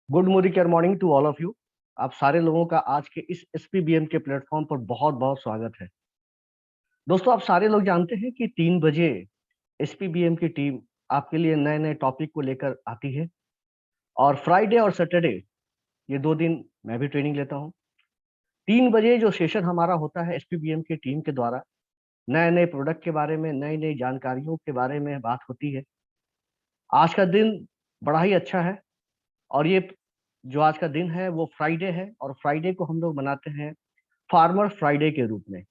Good morning to all of you. आप सारे लोगों का आज के इस एसपीबीएम के प्लेटफॉर्म पर बहुत बहुत स्वागत है। दोस्तों, आप सारे लोग जानते हैं कि 3 बजे एसपीबीएम की टीम आपके लिए नए नए टॉपिक को लेकर आती है। और फ्राइडे और सैटरडे, ये 2 दिन मैं भी ट्रेनिंग लेता हूँ। 3 बजे जो सेशन हमारा होता है एसपीबीएम की टीम के द्वारा, नए नए प्रोडक्ट के बारे में, नई नई जानकारियों के बारे में बात होती है। आज का दिन बड़ा ही अच्छा है। और ये जो आज का दिन है वो फ्राइडे है, और फ्राइडे को हम लोग मनाते हैं फार्मर फ्राइडे के रूप में।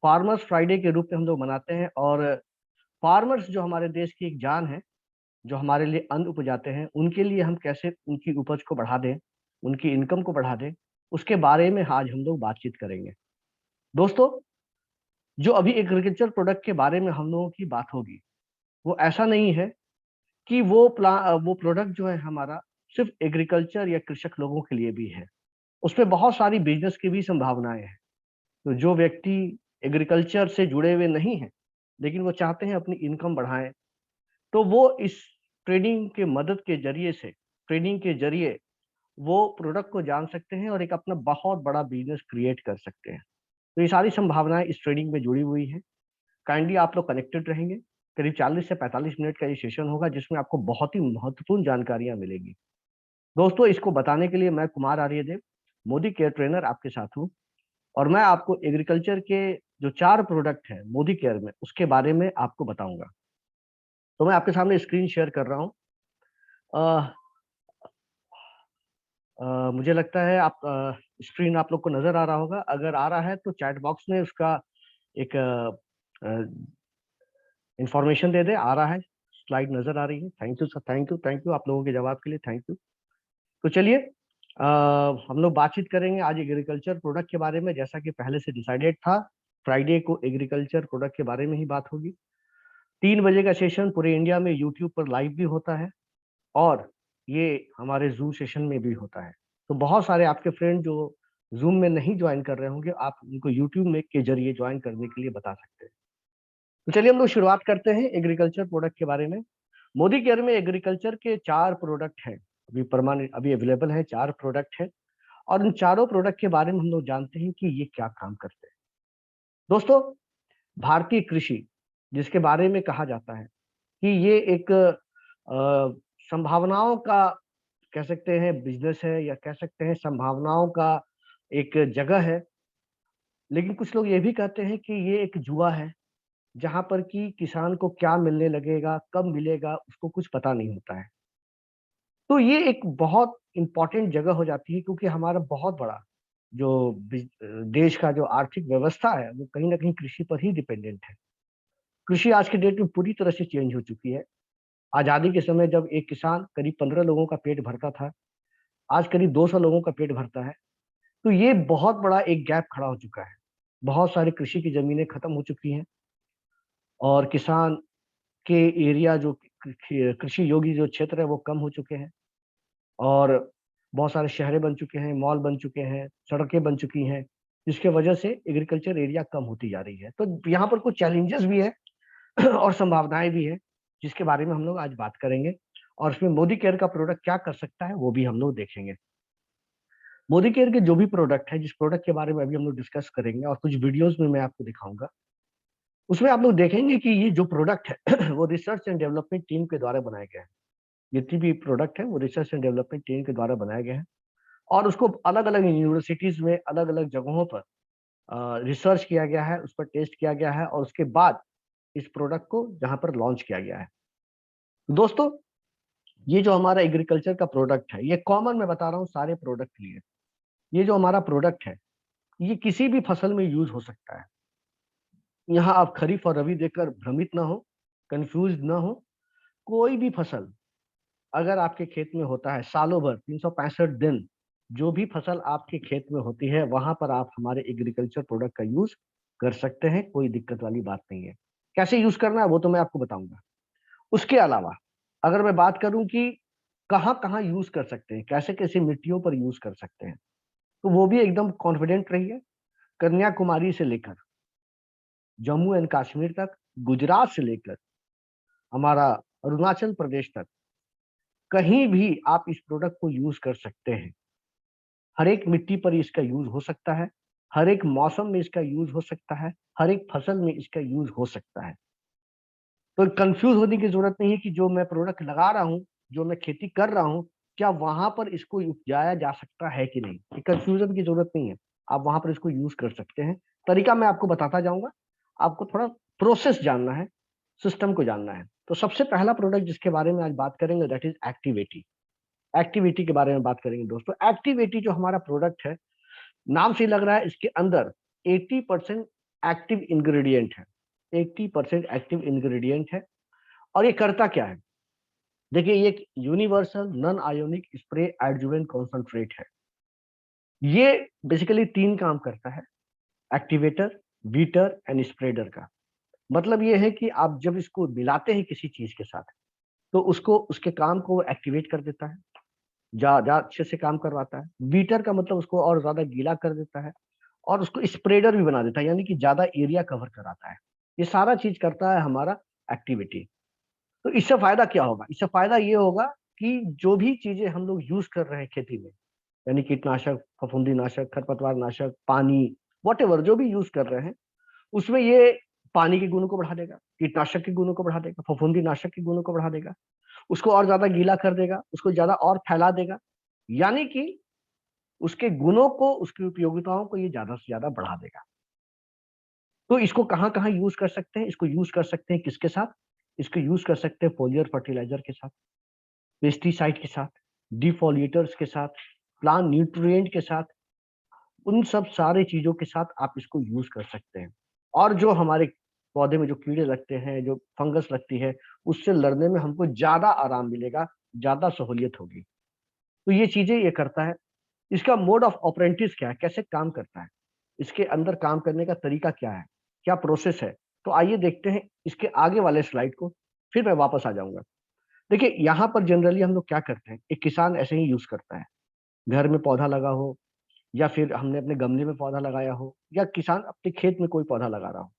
फार्मर्स फ्राइडे के रूप में हम लोग मनाते हैं। और फार्मर्स जो हमारे देश की एक जान है, जो हमारे लिए अन्न उपजाते हैं, उनके लिए हम कैसे उनकी उपज को बढ़ा दें, उनकी इनकम को बढ़ा दें, उसके बारे में आज हम लोग बातचीत करेंगे। दोस्तों, जो अभी एग्रीकल्चर प्रोडक्ट के बारे में हम लोगों की बात होगी, वो ऐसा नहीं है कि वो प्रोडक्ट जो है हमारा सिर्फ एग्रीकल्चर या कृषक लोगों के लिए भी है। उसमें बहुत सारी बिजनेस की भी संभावनाएं हैं। तो जो व्यक्ति एग्रीकल्चर से जुड़े हुए नहीं हैं, लेकिन वो चाहते हैं अपनी इनकम बढ़ाएं, तो वो इस ट्रेडिंग के मदद के जरिए से, ट्रेडिंग के जरिए वो प्रोडक्ट को जान सकते हैं और एक अपना बहुत बड़ा बिजनेस क्रिएट कर सकते हैं। तो ये सारी संभावनाएं इस ट्रेडिंग में जुड़ी हुई हैं। काइंडली आप लोग कनेक्टेड रहेंगे। करीब 40 से 45 मिनट का ये सेशन होगा, जिसमें आपको बहुत ही महत्वपूर्ण जानकारियां मिलेगी। दोस्तों, इसको बताने के लिए मैं कुमार आर्यदेव, मोदी केयर ट्रेनर, आपके साथ हूँ। और मैं आपको एग्रीकल्चर के जो 4 प्रोडक्ट हैं मोदी केयर में, उसके बारे में आपको बताऊंगा। तो मैं आपके सामने स्क्रीन शेयर कर रहा हूँ। मुझे लगता है आप स्क्रीन आप लोग को नजर आ रहा होगा। अगर आ रहा है तो चैट बॉक्स में उसका एक इंफॉर्मेशन दे दे। आ रहा है, स्लाइड नजर आ रही है। Thank you sir, thank you, thank you आप लोगों के जवाब के लिए, थैंक यू। तो चलिए, हम लोग बातचीत करेंगे आज एग्रीकल्चर प्रोडक्ट के बारे में। जैसा कि पहले से डिसाइडेड था, फ्राइडे को एग्रीकल्चर प्रोडक्ट के बारे में ही बात होगी। 3 बजे का सेशन पूरे इंडिया में यूट्यूब पर लाइव भी होता है, और ये हमारे जूम सेशन में भी होता है। तो बहुत सारे आपके फ्रेंड जो जूम में नहीं ज्वाइन कर रहे होंगे, आप उनको यूट्यूब में के जरिए ज्वाइन करने के लिए बता सकते हैं। तो चलिए हम लोग शुरुआत करते हैं एग्रीकल्चर प्रोडक्ट के बारे में। मोदी केयर में एग्रीकल्चर के 4 प्रोडक्ट हैं। अभी परमानेंट, अभी अवेलेबल है 4 प्रोडक्ट है। और इन चारों प्रोडक्ट के बारे में हम लोग जानते हैं कि ये क्या काम करते हैं। दोस्तों, भारतीय कृषि, जिसके बारे में कहा जाता है कि ये एक संभावनाओं का, कह सकते हैं बिजनेस है, या कह सकते हैं संभावनाओं का एक जगह है। लेकिन कुछ लोग ये भी कहते हैं कि ये एक जुआ है, जहां पर कि किसान को क्या मिलने लगेगा, कब मिलेगा, उसको कुछ पता नहीं होता है। तो ये एक बहुत इंपॉर्टेंट जगह हो जाती है, क्योंकि हमारा बहुत बड़ा जो देश का जो आर्थिक व्यवस्था है, वो कहीं ना कहीं कृषि पर ही डिपेंडेंट है। कृषि आज के डेट में पूरी तरह से चेंज हो चुकी है। आजादी के समय जब एक किसान करीब 15 लोगों का पेट भरता था, आज करीब 200 लोगों का पेट भरता है। तो ये बहुत बड़ा एक गैप खड़ा हो चुका है। बहुत सारी कृषि की जमीनें खत्म हो चुकी हैं, और किसान के एरिया, जो कृषि योग्य जो क्षेत्र है, वो कम हो चुके हैं। और बहुत सारे शहरें बन चुके हैं, मॉल बन चुके हैं, सड़कें बन चुकी हैं, जिसके वजह से एग्रीकल्चर एरिया कम होती जा रही है। तो यहाँ पर कुछ चैलेंजेस भी है और संभावनाएं भी है, जिसके बारे में हम लोग आज बात करेंगे। और इसमें मोदी केयर का प्रोडक्ट क्या कर सकता है, वो भी हम लोग देखेंगे। मोदी केयर के जो भी प्रोडक्ट है, जिस प्रोडक्ट के बारे में अभी हम लोग डिस्कस करेंगे और कुछ वीडियोस में मैं आपको दिखाऊंगा, उसमें आप लोग देखेंगे कि ये जो प्रोडक्ट है वो रिसर्च एंड डेवलपमेंट टीम के द्वारा बनाए गए हैं। जितनी भी प्रोडक्ट है वो रिसर्च एंड डेवलपमेंट टीम के द्वारा बनाए गए हैं। और उसको अलग अलग यूनिवर्सिटीज में, अलग अलग जगहों पर रिसर्च किया गया है, उस पर टेस्ट किया गया है, और उसके बाद इस प्रोडक्ट को जहां पर लॉन्च किया गया है। दोस्तों, ये जो हमारा एग्रीकल्चर का प्रोडक्ट है, ये कॉमन मैं बता रहा हूँ सारे प्रोडक्ट के लिए। ये जो हमारा प्रोडक्ट है, ये किसी भी फसल में यूज हो सकता है। यहाँ आप खरीफ और रबी देखकर भ्रमित ना हो, कंफ्यूज ना हो। कोई भी फसल अगर आपके खेत में होता है, सालों भर 365 दिन जो भी फसल आपके खेत में होती है, वहां पर आप हमारे एग्रीकल्चर प्रोडक्ट का यूज कर सकते हैं। कोई दिक्कत वाली बात नहीं है। कैसे यूज करना है वो तो मैं आपको बताऊंगा। उसके अलावा अगर मैं बात करूं कि कहाँ कहाँ यूज कर सकते हैं, कैसे कैसे मिट्टियों पर यूज कर सकते हैं, तो वो भी एकदम कॉन्फिडेंट रहिए। कन्याकुमारी से लेकर जम्मू एंड कश्मीर तक, गुजरात से लेकर हमारा अरुणाचल प्रदेश तक, कहीं भी आप इस प्रोडक्ट को यूज कर सकते हैं। हर एक मिट्टी पर इसका यूज हो सकता है, हर एक मौसम में इसका यूज हो सकता है, हर एक फसल में इसका यूज हो सकता है। तो कंफ्यूज होने की जरूरत नहीं है कि जो मैं प्रोडक्ट लगा रहा हूँ, जो मैं खेती कर रहा हूँ, क्या वहां पर इसको उपजाया जा सकता है कि नहीं। ये कंफ्यूजन की जरूरत नहीं है, आप वहां पर इसको यूज कर सकते हैं। तरीका मैं आपको बताता जाऊंगा, आपको थोड़ा प्रोसेस जानना है, सिस्टम को जानना है। तो सबसे पहला प्रोडक्ट जिसके बारे में आज बात करेंगे दैट इज एक्टिवेटी। एक्टिविटी के बारे में बात करेंगे दोस्तों। एक्टिविटी जो हमारा प्रोडक्ट है, नाम से लग रहा है इसके अंदर 80% एक्टिव इंग्रेडिएंट है। 80% एक्टिव इंग्रेडिएंट है। और ये करता क्या है, देखिए ये एक universal non ionic spray adjuvant concentrate है। ये बेसिकली तीन काम करता है, एक्टिवेटर, बीटर एंड स्प्रेडर का। मतलब ये है कि आप जब इसको मिलाते हैं किसी चीज के साथ, तो उसको उसके काम को एक्टिवेट कर देता है, ज्यादा अच्छे से काम करवाता है। बीटर का मतलब उसको और ज्यादा गीला कर देता है, और उसको स्प्रेडर भी बना देता है, यानी कि ज्यादा एरिया कवर कराता है। ये सारा चीज करता है हमारा एक्टिविटी। तो इससे फायदा क्या होगा, इससे फायदा ये होगा कि जो भी चीजें हम लोग यूज कर रहे हैं खेती में, यानी कीटनाशक, फफूंदी नाशक, खरपतवार नाशक, पानी, वॉट जो भी यूज कर रहे हैं, उसमें ये पानी के गुणों को बढ़ा देगा, कीटनाशक के गुणों को बढ़ा देगा, फफूंदी नाशक के गुणों को बढ़ा देगा, उसको और ज्यादा गीला कर देगा, उसको ज्यादा और फैला देगा। यानी कि उसके गुणों को, उसकी उपयोगिताओं को ये ज्यादा से ज्यादा बढ़ा देगा। तो इसको कहाँ कहाँ यूज कर सकते हैं, इसको यूज कर सकते हैं किसके साथ, इसको यूज कर सकते हैं फोलियर फर्टिलाइजर के साथ, पेस्टिसाइड के साथ, डिफोलिएटर्स के साथ, प्लांट न्यूट्रिएंट के साथ। उन सब सारे चीजों के साथ आप इसको यूज कर सकते हैं। और जो हमारे पौधे में जो कीड़े लगते हैं, जो फंगस लगती है, उससे लड़ने में हमको ज्यादा आराम मिलेगा, ज्यादा सहूलियत होगी। तो ये चीजें ये करता है। इसका मोड ऑफ ऑपरेंटिस क्या है, कैसे काम करता है, इसके अंदर काम करने का तरीका क्या है, क्या प्रोसेस है। तो आइए देखते हैं इसके आगे वाले स्लाइड को, फिर मैं वापस आ जाऊंगा। देखिए यहाँ पर जनरली हम लोग क्या करते हैं, एक किसान ऐसे ही यूज करता है, घर में पौधा लगा हो, या फिर हमने अपने गमले में पौधा लगाया हो, या किसान अपने खेत में कोई पौधा लगा रहा हो।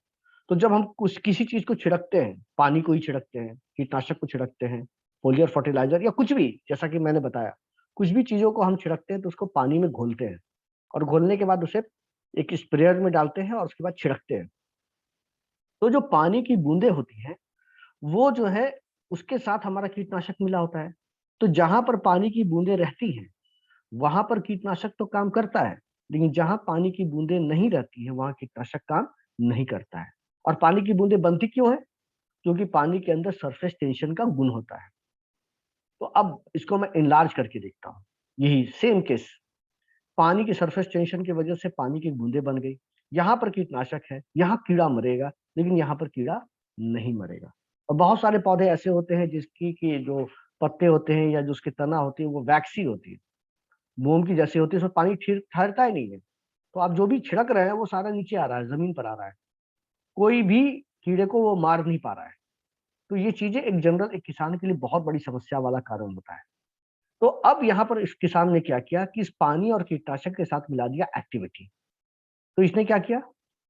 तो जब हम कुछ किसी चीज को छिड़कते हैं, पानी को ही छिड़कते हैं, कीटनाशक को छिड़कते हैं, फोलियर फर्टिलाइजर या कुछ भी, जैसा कि मैंने बताया, कुछ भी चीजों को हम छिड़कते हैं तो उसको पानी में घोलते हैं, और घोलने के बाद उसे एक स्प्रेयर में डालते हैं और उसके बाद छिड़कते हैं। तो जो पानी की बूंदें होती हैं, वो जो है, उसके साथ हमारा कीटनाशक मिला होता है। तो जहां पर पानी की बूंदें रहती हैं, वहां पर कीटनाशक तो काम करता है, लेकिन जहां पानी की बूंदें नहीं रहती है, वहां कीटनाशक काम नहीं करता है। और पानी की बूंदें बनती क्यों है, क्योंकि पानी के अंदर सरफेस टेंशन का गुण होता है। तो अब इसको मैं इनलार्ज करके देखता हूँ। यही सेम केस, पानी की सरफेस टेंशन की वजह से पानी की बूंदें बन गई, यहाँ पर कीटनाशक है, यहाँ कीड़ा मरेगा, लेकिन यहाँ पर कीड़ा नहीं मरेगा। और बहुत सारे पौधे ऐसे होते हैं जिसकी कि जो पत्ते होते हैं या जो उसकी तना होती है वो वैक्सी होती है, मोम की जैसी होती है, उसमें पानी ठहरता ही नहीं है। तो आप जो भी छिड़क रहे हैं वो सारा नीचे आ रहा है, जमीन पर आ रहा है, कोई भी कीड़े को वो मार नहीं पा रहा है। तो ये चीजें एक जनरल एक किसान के लिए बहुत बड़ी समस्या वाला कारण होता है। तो अब यहाँ पर इस किसान ने क्या किया कि इस पानी और कीटनाशक के साथ मिला दिया एक्टिविटी। तो इसने क्या किया,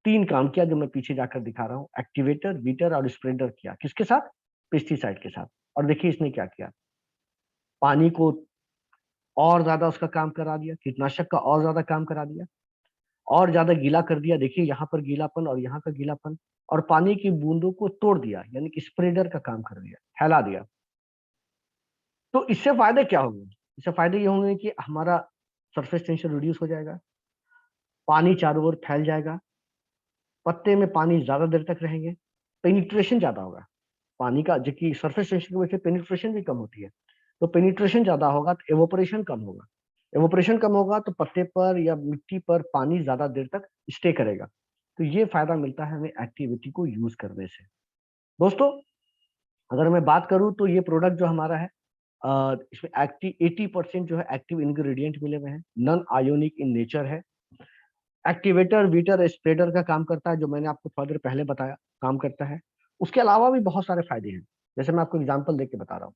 तीन काम किया जो मैं पीछे जाकर दिखा रहा हूँ, एक्टिवेटर, बीटर और स्प्रेडर किया। किसके साथ, पेस्टिसाइड के साथ। और देखिए इसने क्या किया, पानी को और ज्यादा उसका काम करा दिया, कीटनाशक का और ज्यादा काम करा दिया, और ज्यादा गीला कर दिया। देखिए यहाँ पर गीलापन और यहाँ का गीलापन, और पानी की बूंदों को तोड़ दिया, यानी कि स्प्रेडर का काम कर दिया, फैला दिया। तो इससे फायदे क्या होंगे, इससे फायदे ये होंगे कि हमारा सरफेस टेंशन रिड्यूस हो जाएगा, पानी चारों ओर फैल जाएगा, पत्ते में पानी ज्यादा देर तक रहेंगे, पेनिट्रेशन ज्यादा होगा पानी का, जबकि सरफेस टेंशन की वजह से पेनिट्रेशन भी कम होती है। तो पेनिट्रेशन ज्यादा होगा तो एवोपरेशन कम होगा, एवोपरेशन कम होगा तो पत्ते पर या मिट्टी पर पानी ज्यादा देर तक स्टे करेगा। तो ये फायदा मिलता है हमें एक्टिविटी को यूज करने से। दोस्तों, अगर मैं बात करूं तो ये प्रोडक्ट जो हमारा है, इसमें एक्टिव 80% जो है एक्टिव इंग्रेडिएंट मिले हुए हैं, नॉन आयोनिक इन नेचर है। एक्टिवेटर, बीटर, स्प्रेडर का काम करता है, जो मैंने आपको थोड़ी देर पहले बताया, काम करता है। उसके अलावा भी बहुत सारे फायदे हैं, जैसे मैं आपको एग्जांपल देके बता रहा हूँ।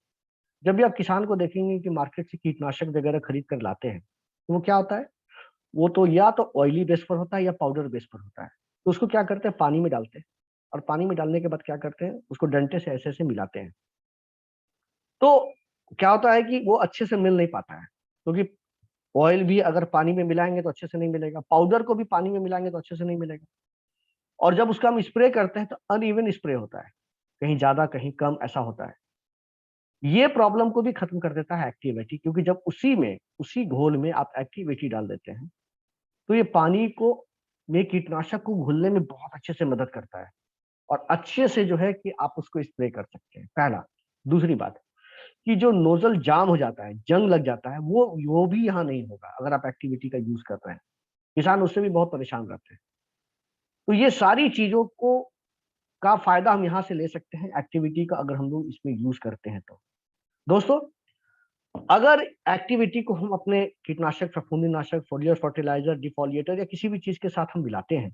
जब भी आप किसान को देखेंगे कि मार्केट से कीटनाशक वगैरह खरीद कर लाते हैं, तो वो क्या होता है, वो तो या तो ऑयली बेस पर होता है या पाउडर बेस पर होता है। तो उसको क्या करते हैं, पानी में डालते हैं, और पानी में डालने के बाद क्या करते हैं, उसको डंडे से ऐसे ऐसे मिलाते हैं। तो क्या होता है कि वो अच्छे से मिल नहीं पाता है, क्योंकि ऑयल भी अगर पानी में मिलाएंगे तो अच्छे से नहीं मिलेगा, पाउडर को भी पानी में मिलाएंगे तो अच्छे से नहीं मिलेगा। और जब उसका हम स्प्रे करते हैं तो अनइवन स्प्रे होता है, कहीं ज्यादा कहीं कम ऐसा होता है। ये प्रॉब्लम को भी खत्म कर देता है एक्टिविटी, क्योंकि जब उसी घोल में आप एक्टिविटी डाल देते हैं तो ये पानी को में कीटनाशक को घुलने में बहुत अच्छे से मदद करता है, और अच्छे से जो है कि आप उसको स्प्रे कर सकते हैं, पहला। दूसरी बात कि जो नोजल जाम हो जाता है, जंग लग जाता है, वो भी यहाँ नहीं होगा अगर आप एक्टिविटी का यूज कर रहे हैं। किसान उससे भी बहुत परेशान रहते हैं। तो ये सारी चीजों को का फायदा हम यहाँ से ले सकते हैं एक्टिविटी का, अगर हम लोग इसमें यूज करते हैं तो। दोस्तों, अगर एक्टिविटी को हम अपने कीटनाशक, फफूंदीनाशक, फोलियर फर्टिलाइजर, डिफोलिएटर या किसी भी चीज के साथ हम मिलाते हैं,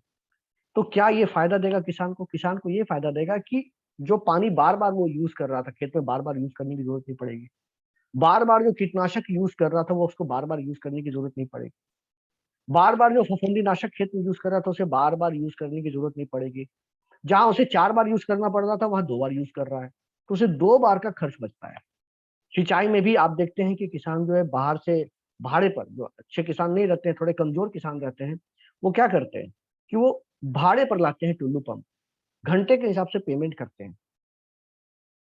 तो क्या ये फायदा देगा किसान को? किसान को ये फायदा देगा कि जो पानी बार बार वो यूज कर रहा था खेत में, बार बार यूज करने की जरूरत नहीं पड़ेगी। बार बार जो कीटनाशक यूज कर रहा था वो उसको बार बार यूज करने की जरूरत नहीं पड़ेगी। बार बार जो फफूंदीनाशक खेत में यूज कर रहा था उसे बार बार यूज करने की जरूरत नहीं पड़ेगी। जहां उसे 4 बार यूज करना पड़ रहा था वहां 2 बार यूज कर रहा है, तो उसे 2 बार का खर्च बचता है। सिंचाई में भी आप देखते हैं कि किसान जो है बाहर से भाड़े पर, जो अच्छे किसान नहीं रहते हैं, थोड़े कमजोर किसान रहते हैं, वो क्या करते हैं कि वो भाड़े पर लाते हैं टुल्लू पंप, घंटे के हिसाब से पेमेंट करते हैं।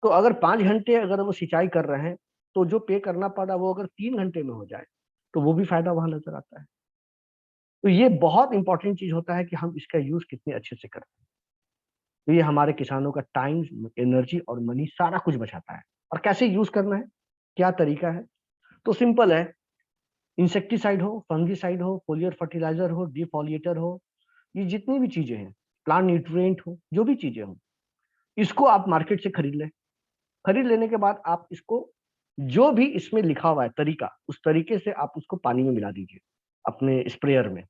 तो अगर 5 घंटे अगर वो सिंचाई कर रहे हैं, तो जो पे करना पड़ा वो अगर 3 घंटे में हो जाए, तो वो भी फायदा वहां नजर आता है। तो ये बहुत इंपॉर्टेंट चीज होता है कि हम इसका यूज कितने अच्छे से करते हैं। तो ये हमारे किसानों का टाइम, एनर्जी और मनी सारा कुछ बचाता है। और कैसे यूज करना है, क्या तरीका है? तो सिंपल है। इंसेक्टिसाइड हो, फंगिसाइड हो, फोलियर फर्टिलाइजर हो, डिफोलिएटर हो, ये जितनी भी चीजें हैं, प्लांट न्यूट्रिएंट हो, जो भी चीजें हो, इसको आप मार्केट से खरीद लें। खरीद लेने के बाद आप इसको, जो भी इसमें लिखा हुआ है तरीका, उस तरीके से आप उसको पानी में मिला दीजिए अपने स्प्रेयर में।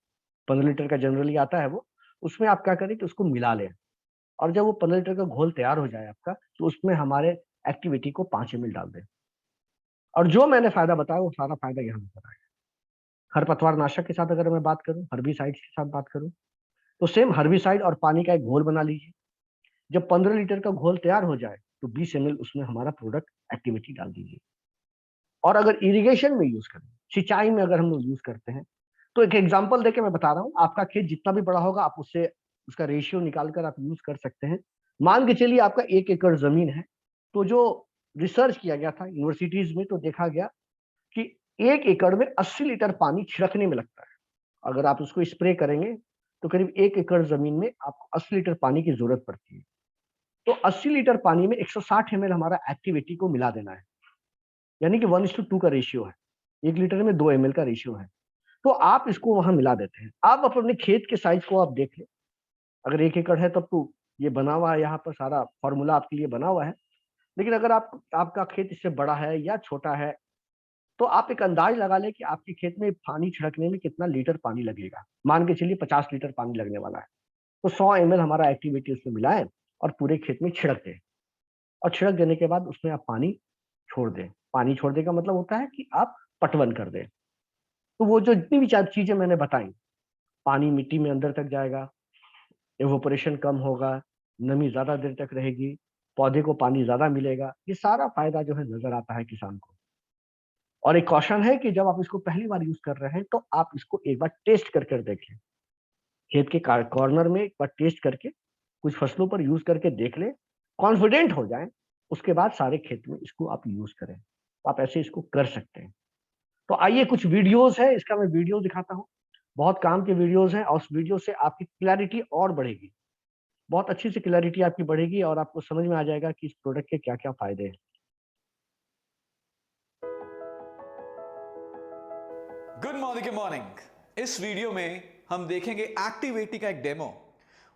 15 लीटर का जनरली आता है वो। उसमें आप क्या करें कि उसको मिला लें, और जब वो 15 लीटर का घोल तैयार हो जाए आपका, तो उसमें हमारे एक्टिविटी को 5 ml डाल दें। और जो मैंने फायदा बताया वो सारा फायदा यहाँ नजर आएगा। खरपतवार नाशक के साथ अगर मैं बात करूं, हर्बिसाइड्स के साथ बात करूं, तो सेम हर्बिसाइड और पानी का एक घोल बना लीजिए। जब 15 लीटर का घोल तैयार हो जाए तो 20 ml उसमें हमारा प्रोडक्ट एक्टिविटी डाल दीजिए। और अगर इरिगेशन में यूज करें, सिंचाई में अगर हम लोग यूज करते हैं, तो एक एग्जांपल देके मैं बता रहा हूँ, आपका खेत जितना भी बड़ा होगा आप उससे उसका रेशियो निकाल कर आप यूज कर सकते हैं। मान के चलिए आपका 1 एकड़ जमीन है, तो जो रिसर्च किया गया था यूनिवर्सिटीज में, तो देखा गया कि 1 एकड़ में 80 लीटर पानी छिड़कने में लगता है। अगर आप उसको स्प्रे करेंगे तो करीब 1 एकड़ जमीन में आपको 80 लीटर पानी की जरूरत पड़ती है। तो 80 लीटर पानी में 160 ml हमारा एक्टिविटी को मिला देना है, यानी कि 1:2 का रेशियो है। 1 लीटर में 2 ml का रेशियो है। तो आप इसको वहां मिला देते हैं। आप अपने खेत के साइज को आप देख लें, अगर 1 एकड़ है तब तो ये बना हुआ है, यहाँ पर सारा फॉर्मूला आपके लिए बना हुआ है। लेकिन अगर आपका खेत इससे बड़ा है या छोटा है, तो आप एक अंदाज लगा लें कि आपके खेत में पानी छिड़कने में कितना लीटर पानी लगेगा। मान के चलिए 50 लीटर पानी लगने वाला है, तो 100 ml हमारा एक्टिविटी उसमें मिलाएं और पूरे खेत में छिड़क दें। और छिड़क देने के बाद उसमें आप पानी छोड़ दें। पानी छोड़ने का मतलब होता है कि आप पटवन कर दें। तो वो जो जितनी भी चीजें मैंने बताई, पानी मिट्टी में अंदर तक जाएगा, एवोपरेशन कम होगा, नमी ज्यादा देर तक रहेगी, पौधे को पानी ज्यादा मिलेगा, ये सारा फायदा जो है नजर आता है किसान को। और एक क्वेश्चन है कि जब आप इसको पहली बार यूज कर रहे हैं तो आप इसको एक बार टेस्ट कर कर देखें। खेत के कॉर्नर में एक बार टेस्ट करके, कुछ फसलों पर यूज करके देख लें, कॉन्फिडेंट हो जाए, उसके बाद सारे खेत में इसको आप यूज करें। तो आप ऐसे इसको कर सकते हैं। तो आइए कुछ वीडियोस है, इसका मैं वीडियो दिखाता हूँ। बहुत काम के वीडियोस हैं, और उस वीडियो से आपकी क्लैरिटी और बढ़ेगी। बहुत अच्छी सी क्लैरिटी आपकी बढ़ेगी और आपको समझ में आ जाएगा कि इस प्रोडक्ट के क्या क्या फायदे हैं। गुड मॉर्निंग के मॉर्निंग। इस वीडियो में हम देखेंगे एक्टिवेटी का एक डेमो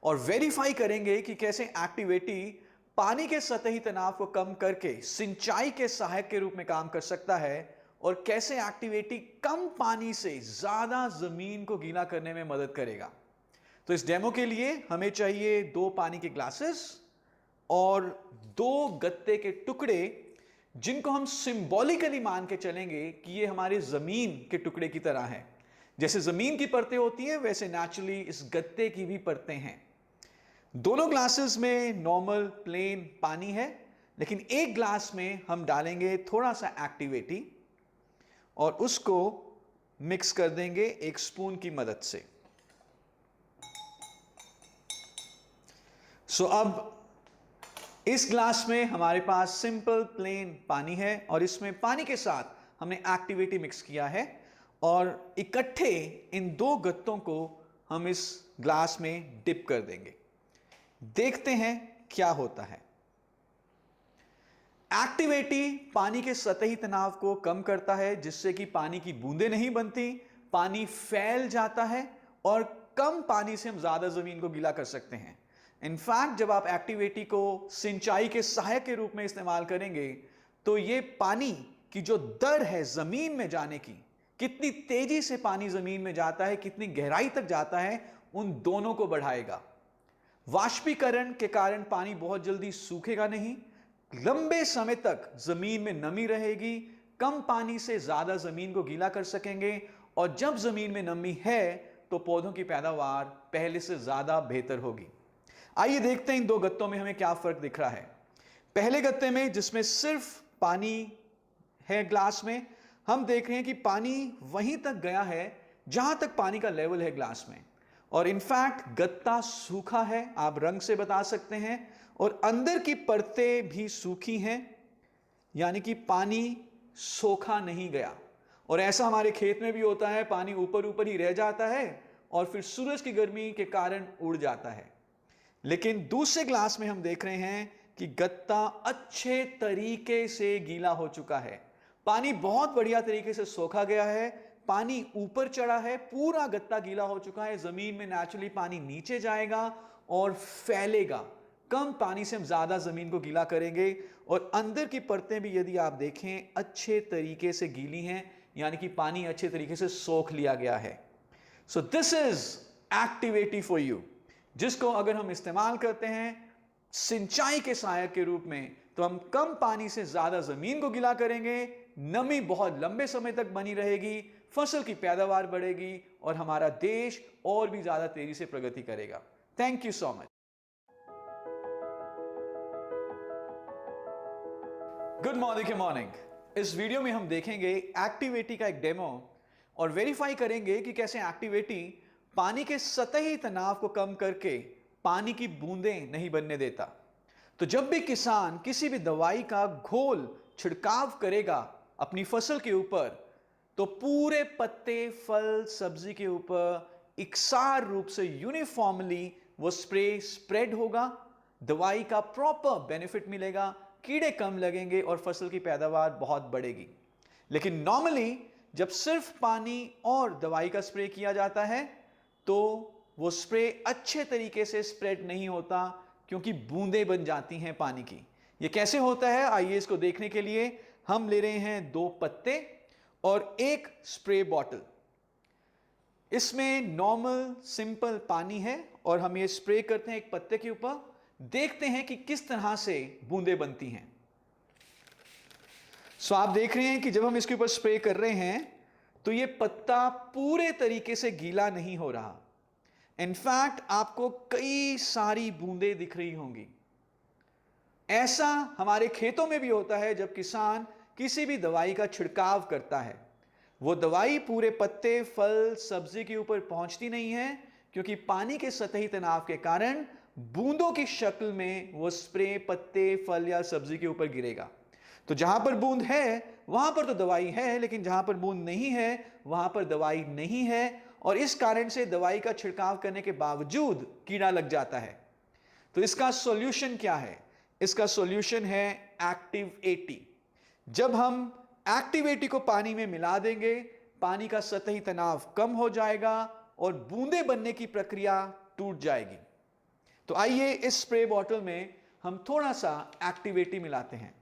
और वेरीफाई करेंगे कि कैसे एक्टिवेटी पानी के सतही तनाव को कम करके सिंचाई के सहायक के रूप में काम कर सकता है और कैसे एक्टिवेटी कम पानी से ज्यादा जमीन को गीला करने में मदद करेगा। तो इस डेमो के लिए हमें चाहिए 2 पानी के ग्लासेस और 2 गत्ते के टुकड़े, जिनको हम सिंबॉलिकली मान के चलेंगे कि ये हमारी जमीन के टुकड़े की तरह है। जैसे जमीन की परतें होती हैं वैसे नेचुरली इस गत्ते की भी परतें हैं। दोनों ग्लासेस में नॉर्मल प्लेन पानी है, लेकिन एक ग्लास में हम डालेंगे थोड़ा सा एक्टिवेटी और उसको मिक्स कर देंगे एक स्पून की मदद से। अब इस ग्लास में हमारे पास सिंपल प्लेन पानी है और इसमें पानी के साथ हमने एक्टिवेटी मिक्स किया है और इकट्ठे इन दो गत्तों को हम इस ग्लास में डिप कर देंगे। देखते हैं क्या होता है। एक्टिवेटी पानी के सतही तनाव को कम करता है, जिससे कि पानी की बूंदें नहीं बनती, पानी फैल जाता है और कम पानी से हम ज्यादा जमीन को गीला कर सकते हैं। इनफैक्ट जब आप एक्टिवेटी को सिंचाई के सहायक के रूप में इस्तेमाल करेंगे तो यह पानी की जो दर है जमीन में जाने की, कितनी तेजी से पानी जमीन में जाता है, कितनी गहराई तक जाता है, उन दोनों को बढ़ाएगा। वाष्पीकरण के कारण पानी बहुत जल्दी सूखेगा नहीं, लंबे समय तक जमीन में नमी रहेगी, कम पानी से ज्यादा जमीन को गीला कर सकेंगे और जब जमीन में नमी है तो पौधों की पैदावार पहले से ज्यादा बेहतर होगी। आइए देखते हैं इन दो गत्तों में हमें क्या फर्क दिख रहा है। पहले गत्ते में जिसमें सिर्फ पानी है ग्लास में, हम देख रहे हैं कि पानी वहीं तक गया है जहां तक पानी का लेवल है ग्लास में और इनफैक्ट गत्ता सूखा है, आप रंग से बता सकते हैं, और अंदर की परतें भी सूखी हैं, यानी कि पानी सोखा नहीं गया। और ऐसा हमारे खेत में भी होता है, पानी ऊपर ऊपर ही रह जाता है और फिर सूरज की गर्मी के कारण उड़ जाता है। लेकिन दूसरे ग्लास में हम देख रहे हैं कि गत्ता अच्छे तरीके से गीला हो चुका है, पानी बहुत बढ़िया तरीके से सोखा गया है, पानी ऊपर चढ़ा है, पूरा गत्ता गीला हो चुका है। जमीन में नेचुरली पानी नीचे जाएगा और फैलेगा, कम पानी से हम ज्यादा जमीन को गीला करेंगे और अंदर की परतें भी यदि आप देखें अच्छे तरीके से गीली हैं, यानी कि पानी अच्छे तरीके से सोख लिया गया है। So this is activity for you, जिसको अगर हम इस्तेमाल करते हैं सिंचाई के सहायक के रूप में तो हम कम पानी से ज्यादा जमीन को गीला करेंगे, नमी बहुत लंबे समय तक बनी रहेगी, फसल की पैदावार बढ़ेगी और हमारा देश और भी ज्यादा तेजी से प्रगति करेगा। Thank you so much. Good morning के मॉर्निंग। इस वीडियो में हम देखेंगे एक्टिवेटी का एक डेमो और वेरीफाई करेंगे कि कैसे एक्टिवेटी पानी के सतही तनाव को कम करके पानी की बूंदें नहीं बनने देता। तो जब भी किसान किसी भी दवाई का घोल छिड़काव करेगा अपनी फसल के ऊपर, तो पूरे पत्ते, फल, सब्जी के ऊपर इकसार रूप से यूनिफॉर्मली वो स्प्रे स्प्रेड होगा, दवाई का प्रॉपर बेनिफिट मिलेगा, कीड़े कम लगेंगे और फसल की पैदावार बहुत बढ़ेगी। लेकिन नॉर्मली जब सिर्फ पानी और दवाई का स्प्रे किया जाता है तो वो स्प्रे अच्छे तरीके से स्प्रेड नहीं होता, क्योंकि बूंदें बन जाती हैं पानी की। ये कैसे होता है, आइए इसको देखने के लिए हम ले रहे हैं 2 पत्ते और एक स्प्रे बॉटल। इसमें नॉर्मल सिंपल पानी है और हम ये स्प्रे करते हैं एक पत्ते के ऊपर, देखते हैं कि किस तरह से बूंदें बनती हैं। सो आप देख रहे हैं कि जब हम इसके ऊपर स्प्रे कर रहे हैं तो ये पत्ता पूरे तरीके से गीला नहीं हो रहा। इनफैक्ट आपको कई सारी बूंदें दिख रही होंगी। ऐसा हमारे खेतों में भी होता है जब किसान किसी भी दवाई का छिड़काव करता है, वो दवाई पूरे पत्ते, फल, सब्जी के ऊपर पहुंचती नहीं है, क्योंकि पानी के सतही तनाव के कारण बूंदों की शक्ल में वो स्प्रे पत्ते, फल या सब्जी के ऊपर गिरेगा। तो जहां पर बूंद है वहां पर तो दवाई है, लेकिन जहां पर बूंद नहीं है वहां पर दवाई नहीं है और इस कारण से दवाई का छिड़काव करने के बावजूद कीड़ा लग जाता है। तो इसका सॉल्यूशन क्या है? इसका सॉल्यूशन है एक्टिवेटी। जब हम एक्टिवेटी को पानी में मिला देंगे, पानी का सतही तनाव कम हो जाएगा और बूंदें बनने की प्रक्रिया टूट जाएगी। तो आइए इस स्प्रे बॉटल में हम थोड़ा सा एक्टिवेटी मिलाते हैं।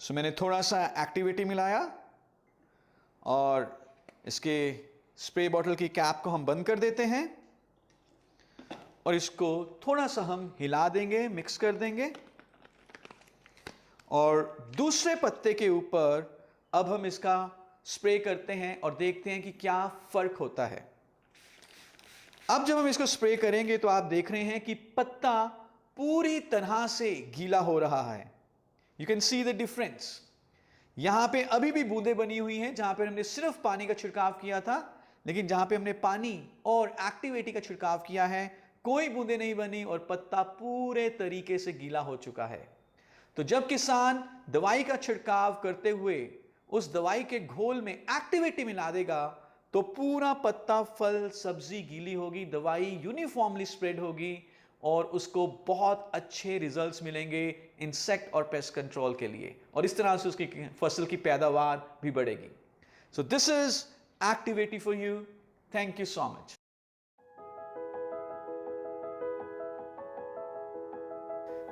सो मैंने थोड़ा सा एक्टिवेटी मिलाया और इसके स्प्रे बॉटल की कैप को हम बंद कर देते हैं और इसको थोड़ा सा हम हिला देंगे, मिक्स कर देंगे और दूसरे पत्ते के ऊपर अब हम इसका स्प्रे करते हैं और देखते हैं कि क्या फर्क होता है। अब जब हम इसको स्प्रे करेंगे तो आप देख रहे हैं कि पत्ता पूरी तरह से गीला हो रहा है। You can see the difference. यहां पे अभी भी बूंदें बनी हुई हैं जहां पर हमने सिर्फ पानी का छिड़काव किया था, लेकिन जहां पे हमने पानी और एक्टिवेटी का छिड़काव किया है कोई बूंदें नहीं बनी और पत्ता पूरे तरीके से गीला हो चुका है। तो जब किसान दवाई का छिड़काव करते हुए उस दवाई के घोल में एक्टिविटी मिला देगा तो पूरा पत्ता, फल, सब्जी गीली होगी, दवाई यूनिफॉर्मली स्प्रेड होगी और उसको बहुत अच्छे रिजल्ट्स मिलेंगे इंसेक्ट और पेस्ट कंट्रोल के लिए, और इस तरह से उसकी फसल की पैदावार भी बढ़ेगी। सो this is activity for you. Thank you so much.